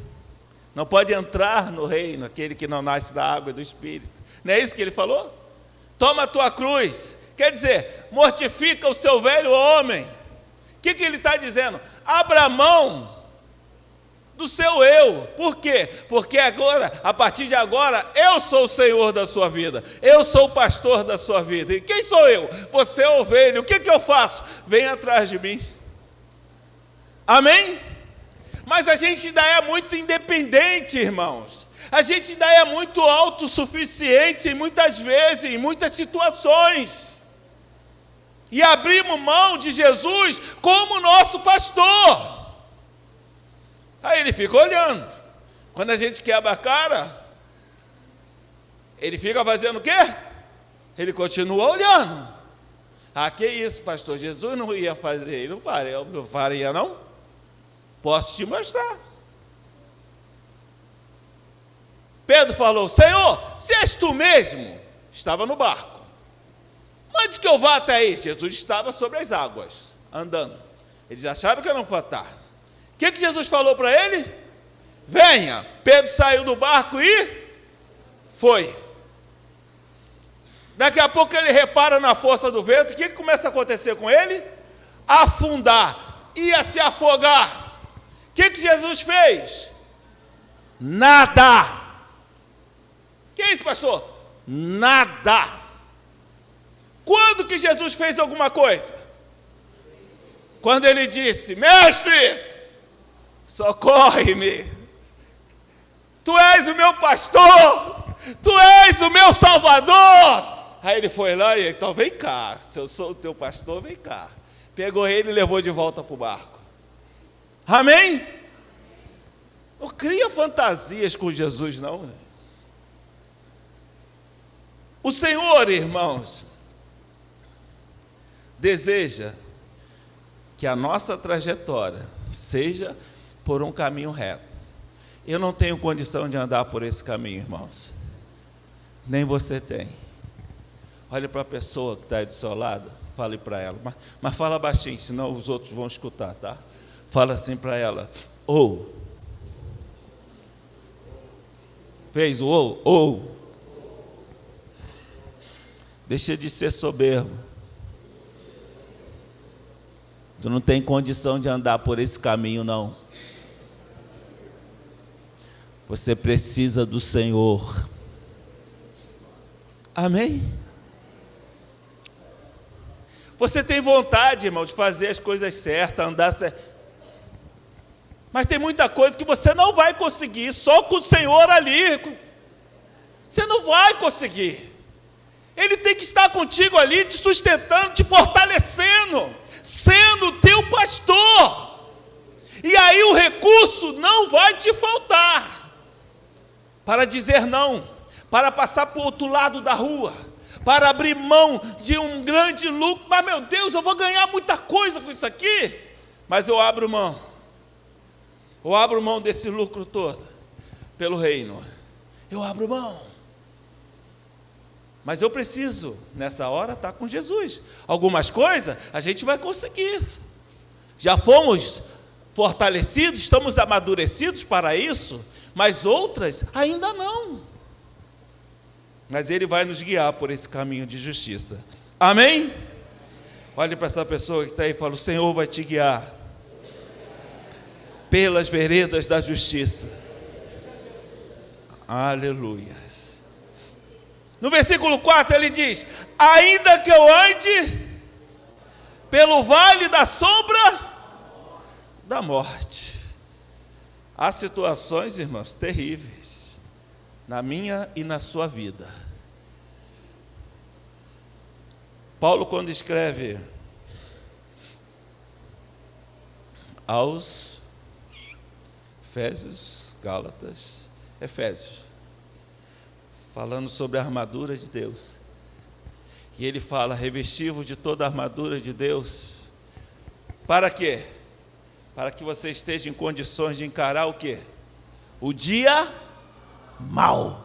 Não pode entrar no reino, aquele que não nasce da água e do Espírito. Não é isso que ele falou? Toma a tua cruz. Quer dizer, mortifica o seu velho homem. O que ele está dizendo? Abra mão do seu eu. Por quê? Porque agora, a partir de agora, eu sou o Senhor da sua vida. Eu sou o pastor da sua vida. E quem sou eu? Você é ovelha. O que eu faço? Vem atrás de mim. Amém? Mas a gente ainda é muito independente, irmãos. A gente ainda é muito autossuficiente, muitas vezes, em muitas situações. E abrimos mão de Jesus como nosso pastor. Aí ele fica olhando. Quando a gente quebra a cara, ele fica fazendo o quê? Ele continua olhando. Ah, que isso, pastor? Jesus não ia fazer, ele não faria, não? Posso te mostrar. Pedro falou: Senhor, se és tu mesmo, estava no barco, mande que eu vá até aí. Jesus estava sobre as águas, andando. Eles acharam que era um fantasma. O que Jesus falou para ele? Venha. Pedro saiu do barco e foi. Daqui a pouco ele repara na força do vento. O que começa a acontecer com ele? Afundar. Ia se afogar. O que Jesus fez? Nada. Que é isso, pastor? Nada. Quando que Jesus fez alguma coisa? Quando ele disse: mestre, socorre-me. Tu és o meu pastor. Tu és o meu salvador. Aí ele foi lá e então vem cá. Se eu sou o teu pastor, vem cá. Pegou ele e levou de volta para o barco. Amém? Não cria fantasias com Jesus, não. O Senhor, irmãos, deseja que a nossa trajetória seja por um caminho reto. Eu não tenho condição de andar por esse caminho, irmãos. Nem você tem. Olhe para a pessoa que está aí do seu lado, fale para ela, mas fala baixinho, senão os outros vão escutar, tá? Fala assim para ela: ou. Fez o ou. Deixa de ser soberbo. Tu não tem condição de andar por esse caminho, não. Você precisa do Senhor. Amém? Você tem vontade, irmão, de fazer as coisas certas, andar certo. Mas tem muita coisa que você não vai conseguir só com o Senhor ali. Você não vai conseguir. Ele tem que estar contigo ali, te sustentando, te fortalecendo, sendo teu pastor. E aí o recurso não vai te faltar para dizer não, para passar para o outro lado da rua, para abrir mão de um grande lucro. Mas, meu Deus, eu vou ganhar muita coisa com isso aqui, mas eu abro mão. Eu abro mão desse lucro todo pelo reino. Eu abro mão. Mas eu preciso, nessa hora, estar com Jesus. Algumas coisas a gente vai conseguir. Já fomos fortalecidos, estamos amadurecidos para isso, mas outras ainda não. Mas Ele vai nos guiar por esse caminho de justiça. Amém? Olhe para essa pessoa que está aí e fala: o Senhor vai te guiar pelas veredas da justiça. Aleluia. No versículo 4 ele diz: ainda que eu ande pelo vale da sombra da morte. Há situações, irmãos, terríveis na minha e na sua vida. Paulo, quando escreve aos Efésios, falando sobre a armadura de Deus, e ele fala: revesti-vos de toda a armadura de Deus. Para quê? Para que você esteja em condições de encarar o quê? O dia mau.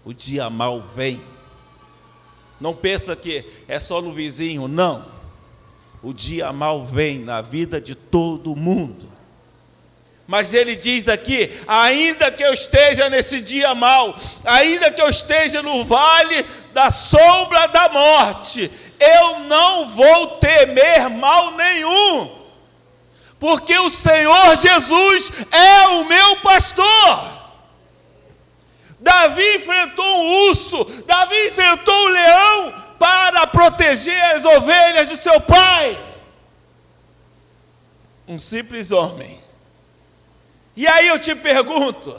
O dia mau vem. Não pensa que é só no vizinho, não. O dia mau vem na vida de todo mundo. Mas ele diz aqui: ainda que eu esteja nesse dia mau, ainda que eu esteja no vale da sombra da morte, eu não vou temer mal nenhum, porque o Senhor Jesus é o meu pastor. Davi enfrentou um urso, Davi enfrentou um leão para proteger as ovelhas do seu pai. Um simples homem. E aí eu te pergunto: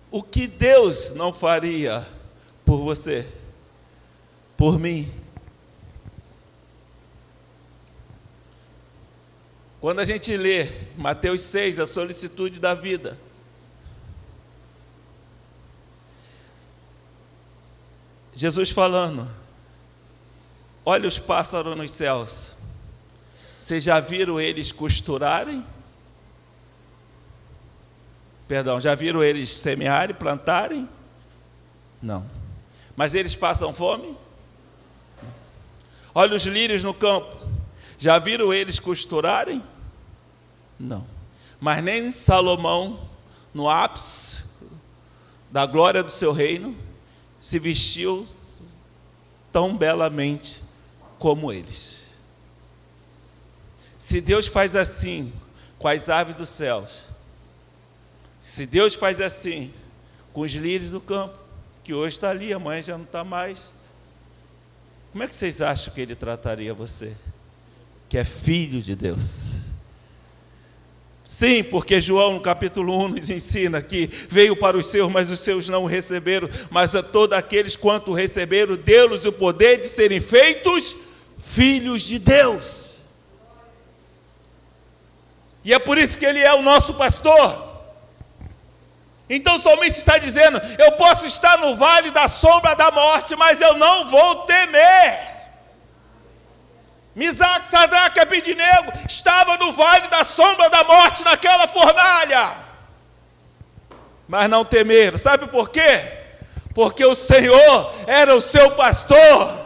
o que Deus não faria por você, por mim? Quando a gente lê Mateus 6, a solicitude da vida, Jesus falando: olha os pássaros nos céus, vocês já viram eles costurarem? Já viram eles semearem, plantarem? Não. Mas eles passam fome? Olha os lírios no campo, já viram eles costurarem? Não. Mas nem Salomão, no ápice da glória do seu reino, se vestiu tão belamente como eles. Se Deus faz assim com as aves dos céus, se Deus faz assim com os lírios do campo, que hoje está ali, amanhã já não está mais, como é que vocês acham que Ele trataria você, que é filho de Deus? Sim, porque João no capítulo 1 nos ensina que veio para os seus, mas os seus não o receberam, mas a todos aqueles quanto o receberam, deu-lhes o poder de serem feitos filhos de Deus. E é por isso que Ele é o nosso pastor. Então o salmista está dizendo: eu posso estar no vale da sombra da morte, mas eu não vou temer. Misaque, Sadraque e Abednego estavam no vale da sombra da morte, naquela fornalha, mas não temeram. Sabe por quê? Porque o Senhor era o seu pastor.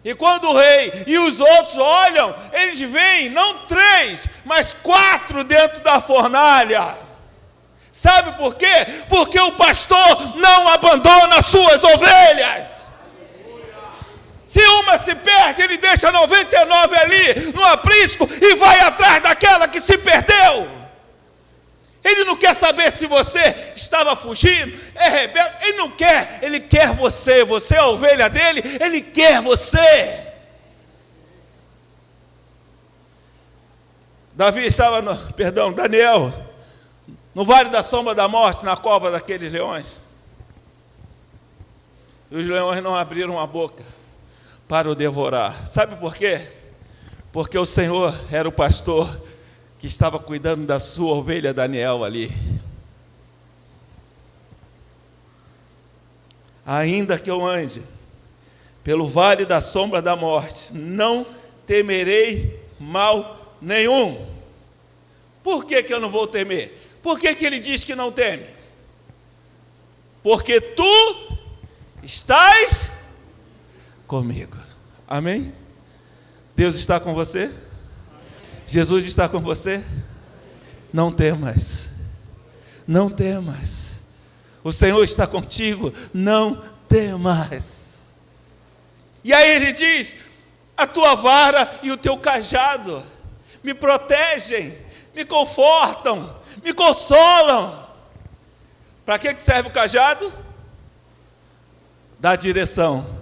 E quando o rei e os outros olham, eles veem não 3, mas 4 dentro da fornalha. Sabe por quê? Porque o pastor não abandona as suas ovelhas. Se uma se perde, ele deixa 99 ali no aprisco e vai atrás daquela que se perdeu. Ele não quer saber se você estava fugindo, é rebelde, ele não quer, ele quer você, você é a ovelha dele, ele quer você. Daniel, no vale da sombra da morte, na cova daqueles leões. E os leões não abriram a boca para o devorar. Sabe por quê? Porque o Senhor era o pastor que estava cuidando da sua ovelha Daniel ali. Ainda que eu ande pelo vale da sombra da morte, não temerei mal nenhum. Por que eu não vou temer? Por que ele diz que não teme? Porque tu estás comigo. Amém? Deus está com você? Jesus está com você? Não temas, não temas. O Senhor está contigo, não temas. E aí ele diz: a tua vara e o teu cajado me protegem, me confortam, me consolam. Para que serve o cajado? Dá direção.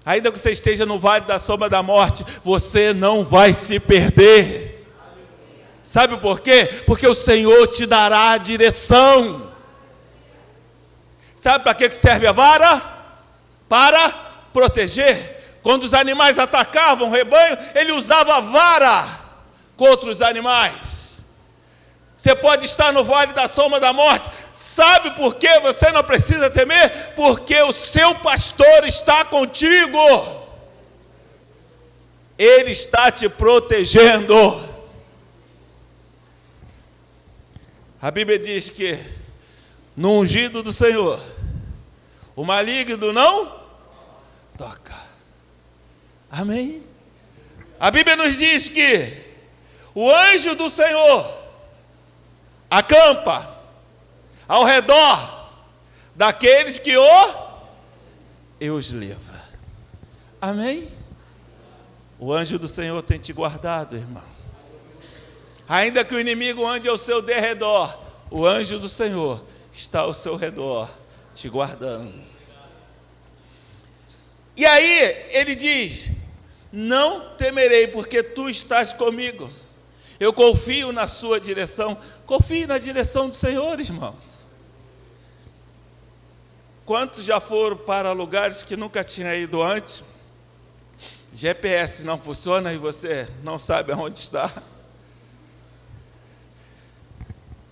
Ainda que você esteja no vale da sombra da morte, você não vai se perder. Sabe por quê? Porque o Senhor te dará a direção. Sabe para que serve a vara? Para proteger. Quando os animais atacavam o rebanho, ele usava a vara contra os animais. Você pode estar no vale da sombra da morte. Sabe por que você não precisa temer? Porque o seu pastor está contigo. Ele está te protegendo. A Bíblia diz que no ungido do Senhor, o maligno não toca. Amém? A Bíblia nos diz que o anjo do Senhor acampa ao redor daqueles que os livra. Amém? O anjo do Senhor tem te guardado, irmão. Ainda que o inimigo ande ao seu derredor, o anjo do Senhor está ao seu redor, te guardando. E aí ele diz: não temerei, porque tu estás comigo. Eu confio na sua direção. Confie na direção do Senhor, irmãos. Quantos já foram para lugares que nunca tinham ido antes? GPS não funciona e você não sabe aonde está?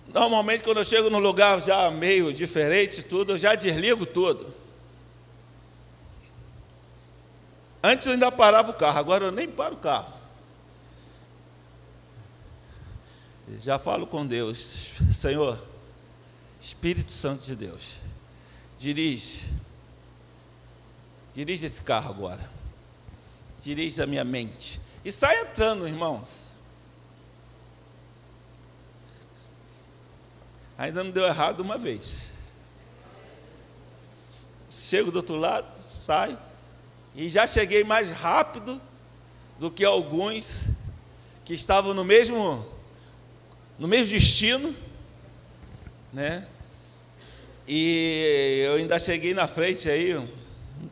Normalmente, quando eu chego num lugar já meio diferente, tudo, eu já desligo tudo. Antes eu ainda parava o carro, agora eu nem paro o carro. Já falo com Deus: Senhor, Espírito Santo de Deus, dirige esse carro agora, dirige a minha mente, e sai entrando, irmãos. Ainda não deu errado uma vez. Chego do outro lado, saio, e já cheguei mais rápido do que alguns que estavam no mesmo destino, né? E eu ainda cheguei na frente aí, um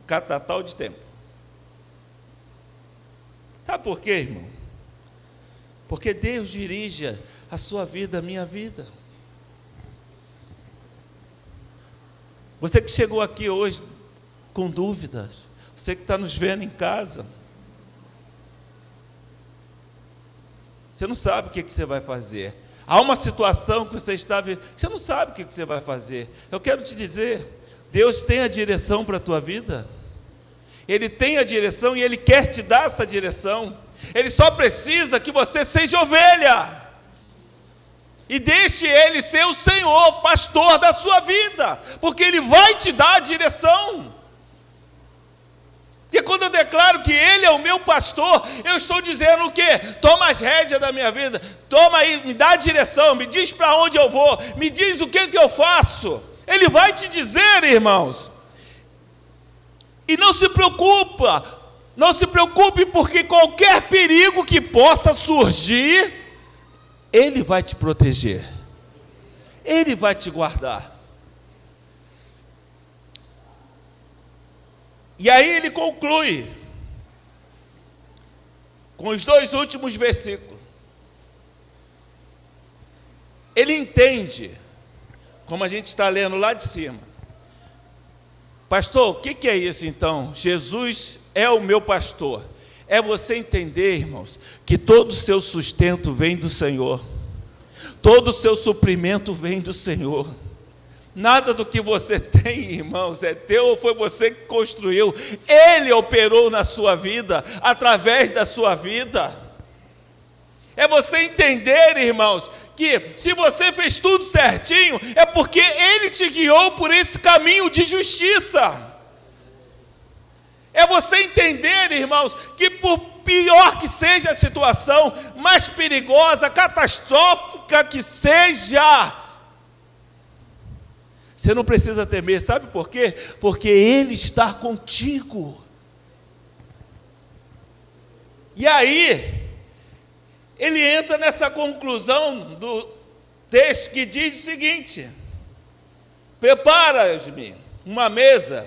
catatal de tempo. Sabe por quê, irmão? Porque Deus dirige a sua vida, a minha vida. Você que chegou aqui hoje com dúvidas, você que está nos vendo em casa, você não sabe o que você vai fazer. Há uma situação que você está vivendo, você não sabe o que você vai fazer. Eu quero te dizer, Deus tem a direção para a tua vida. Ele tem a direção e Ele quer te dar essa direção. Ele só precisa que você seja ovelha. E deixe Ele ser o Senhor, pastor da sua vida, porque Ele vai te dar a direção. Porque quando eu declaro que Ele é o meu pastor, eu estou dizendo o quê? Toma as rédeas da minha vida, toma aí, me dá a direção, me diz para onde eu vou, me diz o que eu faço. Ele vai te dizer, irmãos. E não se preocupe, porque qualquer perigo que possa surgir, Ele vai te proteger, Ele vai te guardar. E aí ele conclui com os 2 últimos versículos. Ele entende, como a gente está lendo lá de cima. Pastor, o que é isso então? Jesus é o meu pastor. É você entender, irmãos, que todo o seu sustento vem do Senhor. Todo o seu suprimento vem do Senhor. Nada do que você tem, irmãos, é teu ou foi você que construiu. Ele operou na sua vida, através da sua vida. É você entender, irmãos, que se você fez tudo certinho, é porque Ele te guiou por esse caminho de justiça. É você entender, irmãos, que pior que seja a situação, mais perigosa, catastrófica que seja, você não precisa temer, sabe por quê? Porque Ele está contigo. E aí, ele entra nessa conclusão do texto que diz o seguinte: prepara-me uma mesa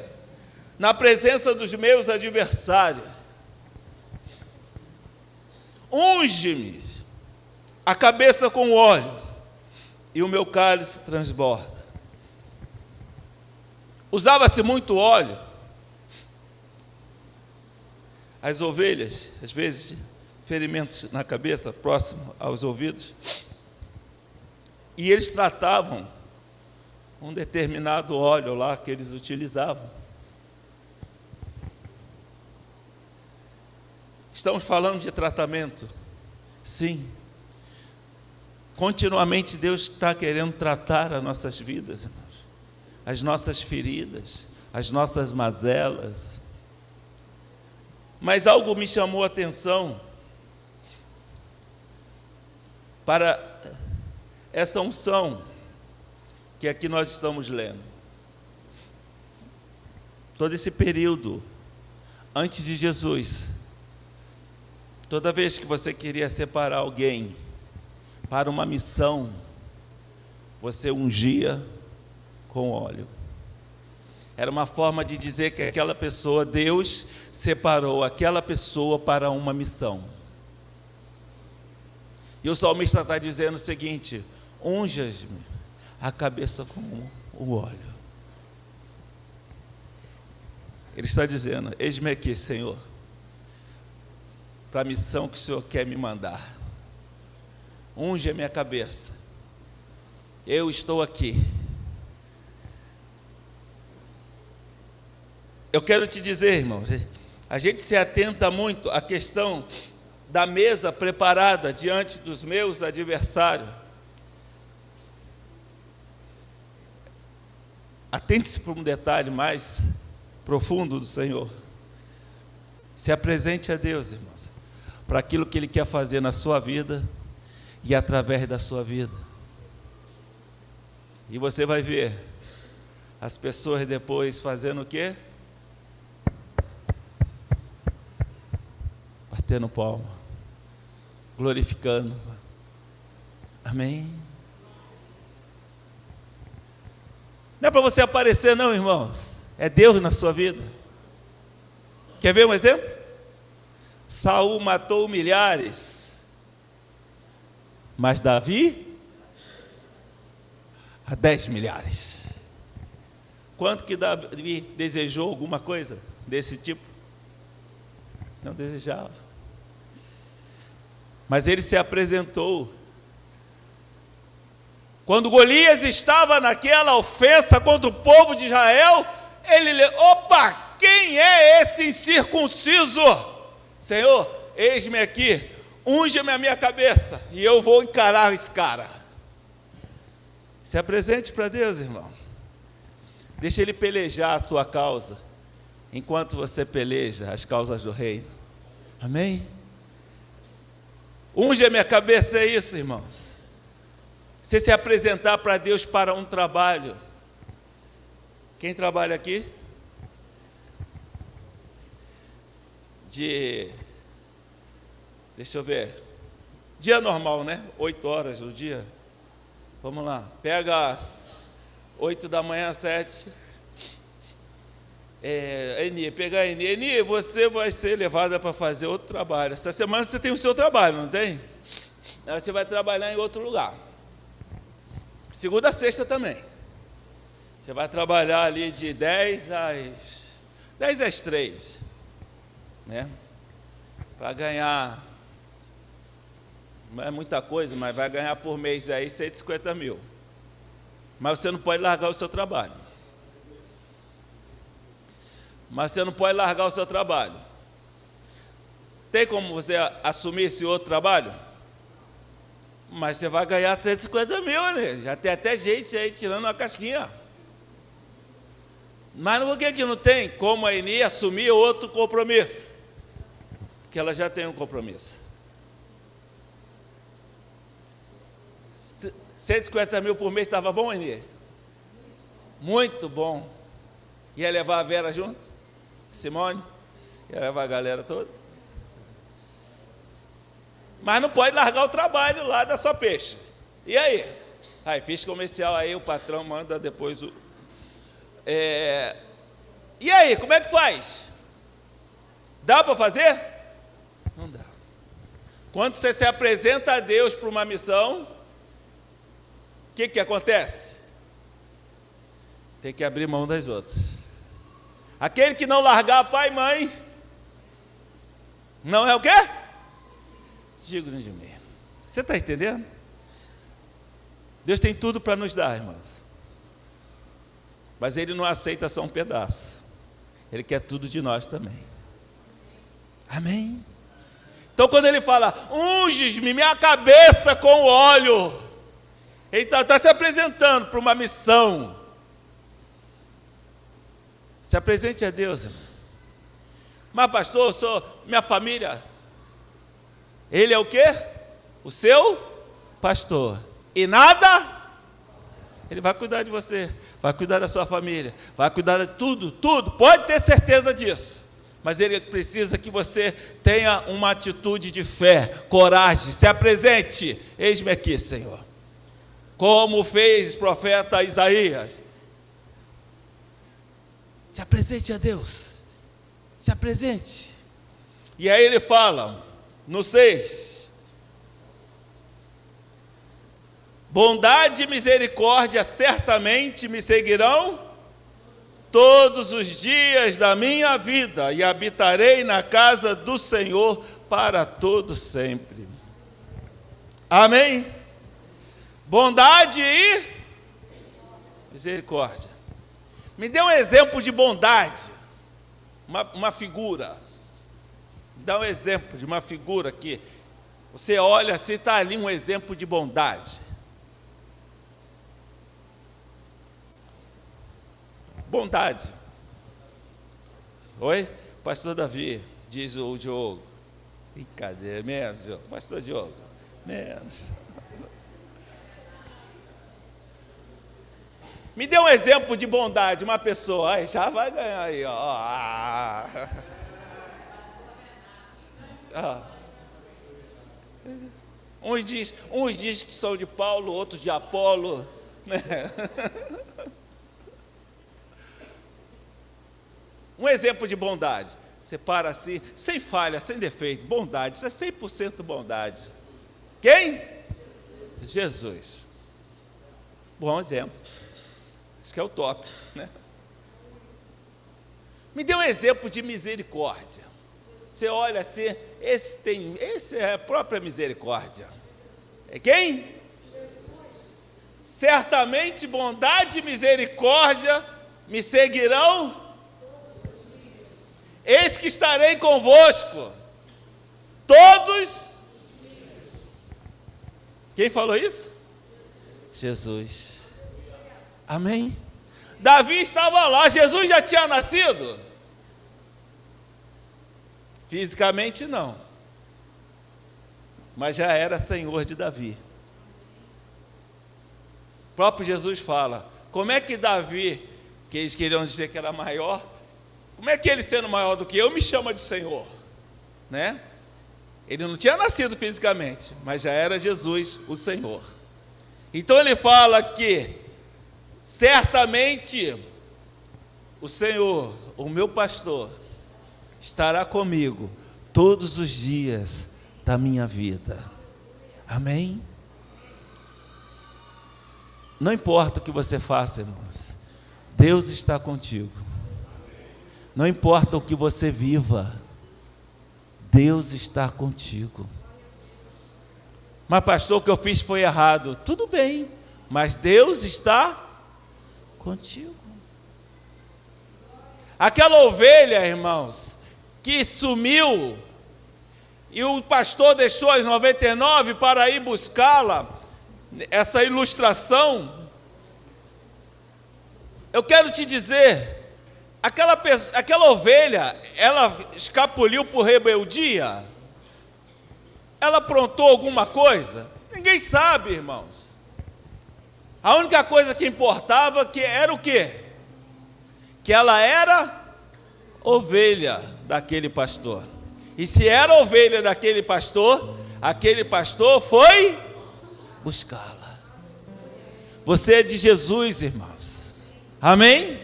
na presença dos meus adversários, unge-me a cabeça com óleo, e o meu cálice transborda. Usava-se muito óleo. As ovelhas, às vezes, ferimentos na cabeça, próximo aos ouvidos, e eles tratavam um determinado óleo lá que eles utilizavam. Estamos falando de tratamento? Sim. Continuamente Deus está querendo tratar as nossas vidas, irmãos, as nossas feridas, as nossas mazelas. Mas algo me chamou a atenção para essa unção que aqui nós estamos lendo. Todo esse período antes de Jesus, toda vez que você queria separar alguém para uma missão, você ungia com óleo. Era uma forma de dizer que aquela pessoa, Deus separou aquela pessoa para uma missão. E o salmista está dizendo o seguinte: unjas-me a cabeça com o óleo. Ele está dizendo: eis-me aqui, Senhor, para a missão que o Senhor quer me mandar. Unge a minha cabeça. Eu estou aqui. Eu quero te dizer, irmãos, a gente se atenta muito à questão da mesa preparada diante dos meus adversários. Atente-se para um detalhe mais profundo do Senhor. Se apresente a Deus, irmãos, para aquilo que Ele quer fazer na sua vida e através da sua vida. E você vai ver as pessoas depois fazendo o quê? Batendo palma, glorificando. Amém? Não é para você aparecer não, irmãos. É Deus na sua vida. Quer ver um exemplo? Saul matou milhares, mas Davi a 10 milhares. Quanto que Davi desejou alguma coisa desse tipo? Não desejava. Mas ele se apresentou. Quando Golias estava naquela ofensa contra o povo de Israel, ele, opa, quem é esse incircunciso? Senhor, eis-me aqui, unge-me a minha cabeça, e eu vou encarar esse cara. Se apresente para Deus, irmão. Deixa Ele pelejar a tua causa, enquanto você peleja as causas do reino. Amém? Unge a minha cabeça, é isso, irmãos. Você se apresentar para Deus para um trabalho. Quem trabalha aqui? Deixa eu ver, dia normal, né? 8 horas do dia. Vamos lá, pega às 8 da manhã, 7. Eni, pega a Eni. Eni, você vai ser levada para fazer outro trabalho. Essa semana você tem o seu trabalho, não tem? Aí você vai trabalhar em outro lugar. Segunda a sexta também. Você vai trabalhar ali de 10 às 3, né? Para ganhar, não é muita coisa, mas vai ganhar por mês aí 150 mil. Mas você não pode largar o seu trabalho. Tem como você assumir esse outro trabalho? Mas você vai ganhar 150 mil, né? Já tem até gente aí tirando uma casquinha. Mas por que não tem como a Eni assumir outro compromisso? que ela já tem um compromisso. 150 mil por mês estava bom, Enê? Muito bom. Ia levar a Vera junto? Simone? Ia levar a galera toda? Mas não pode largar o trabalho lá da sua peixe. E aí? Aí, fiz comercial, aí o patrão manda depois o... E aí, como é que faz? Dá para fazer? Não dá. Quando você se apresenta a Deus para uma missão, o que acontece? Tem que abrir mão das outras. Aquele que não largar pai e mãe, não é o quê? Digno de mim. Você está entendendo? Deus tem tudo para nos dar, irmãos. Mas Ele não aceita só um pedaço. Ele quer tudo de nós também. Amém? Então quando Ele fala, unges-me minha cabeça com óleo, Ele está se apresentando para uma missão. Se apresente a Deus, irmão. Mas pastor, eu sou minha família. Ele é o quê? O seu pastor. E nada, Ele vai cuidar de você, vai cuidar da sua família, vai cuidar de tudo, pode ter certeza disso. Mas Ele precisa que você tenha uma atitude de fé, coragem, se apresente. Eis-me aqui, Senhor. Como fez o profeta Isaías. Se apresente a Deus, se apresente. E aí ele fala, no 6, bondade e misericórdia certamente me seguirão todos os dias da minha vida, e habitarei na casa do Senhor para todo sempre. Amém? Bondade e misericórdia. Me dê um exemplo de bondade, uma figura. Dá um exemplo de uma figura que você olha, se está ali um exemplo de bondade. Bondade. Oi? Pastor Davi, diz o Diogo. Brincadeira, menos, Diogo. Pastor Diogo, menos. Me dê um exemplo de bondade, uma pessoa. Aí já vai ganhar aí, ó. Uns diz que são de Paulo, outros de Apolo. Né? Um exemplo de bondade. Você para assim, sem falha, sem defeito, bondade. Isso é 100% bondade. Quem? Jesus. Bom exemplo. Acho que é o top, né? Me dê um exemplo de misericórdia. Você olha assim, esse é a própria misericórdia. É quem? Certamente bondade e misericórdia me seguirão. Eis que estarei convosco todos. Quem falou isso? Jesus. Amém? Davi estava lá, Jesus já tinha nascido? Fisicamente não, mas já era Senhor de Davi. O próprio Jesus fala, como é que Davi, que eles queriam dizer que era maior, como é que ele sendo maior do que eu, me chama de Senhor? Né? Ele não tinha nascido fisicamente, mas já era Jesus o Senhor. Então ele fala que, certamente, o Senhor, o meu pastor, estará comigo todos os dias da minha vida. Amém? Não importa o que você faça, irmãos, Deus está contigo. Não importa o que você viva, Deus está contigo. Mas pastor, o que eu fiz foi errado. Tudo bem, mas Deus está contigo. Aquela ovelha, irmãos, que sumiu, e o pastor deixou as 99 para ir buscá-la, essa ilustração, eu quero te dizer, aquela ovelha, ela escapuliu por rebeldia? ela aprontou alguma coisa? Ninguém sabe, irmãos. A única coisa que importava era o quê? Que ela era ovelha daquele pastor. E se era ovelha daquele pastor, aquele pastor foi buscá-la. Você é de Jesus, irmãos. Amém?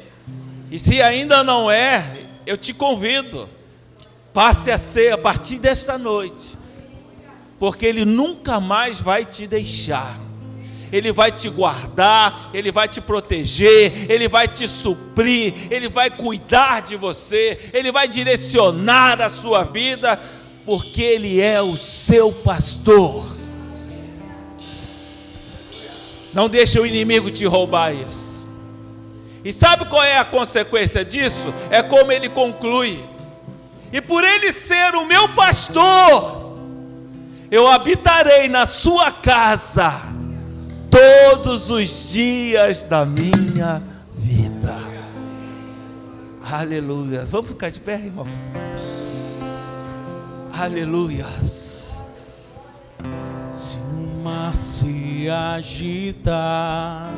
E se ainda não é, eu te convido, passe a ser a partir desta noite, porque Ele nunca mais vai te deixar. Ele vai te guardar, Ele vai te proteger, Ele vai te suprir, Ele vai cuidar de você, Ele vai direcionar a sua vida, porque Ele é o seu pastor. Não deixe o inimigo te roubar isso. E sabe qual é a consequência disso? É como ele conclui: e por Ele ser o meu pastor, eu habitarei na sua casa todos os dias da minha vida. Aleluia. Vamos ficar de pé, irmãos? Aleluia. Se o mar se agitar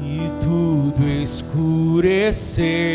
e tudo escurecer,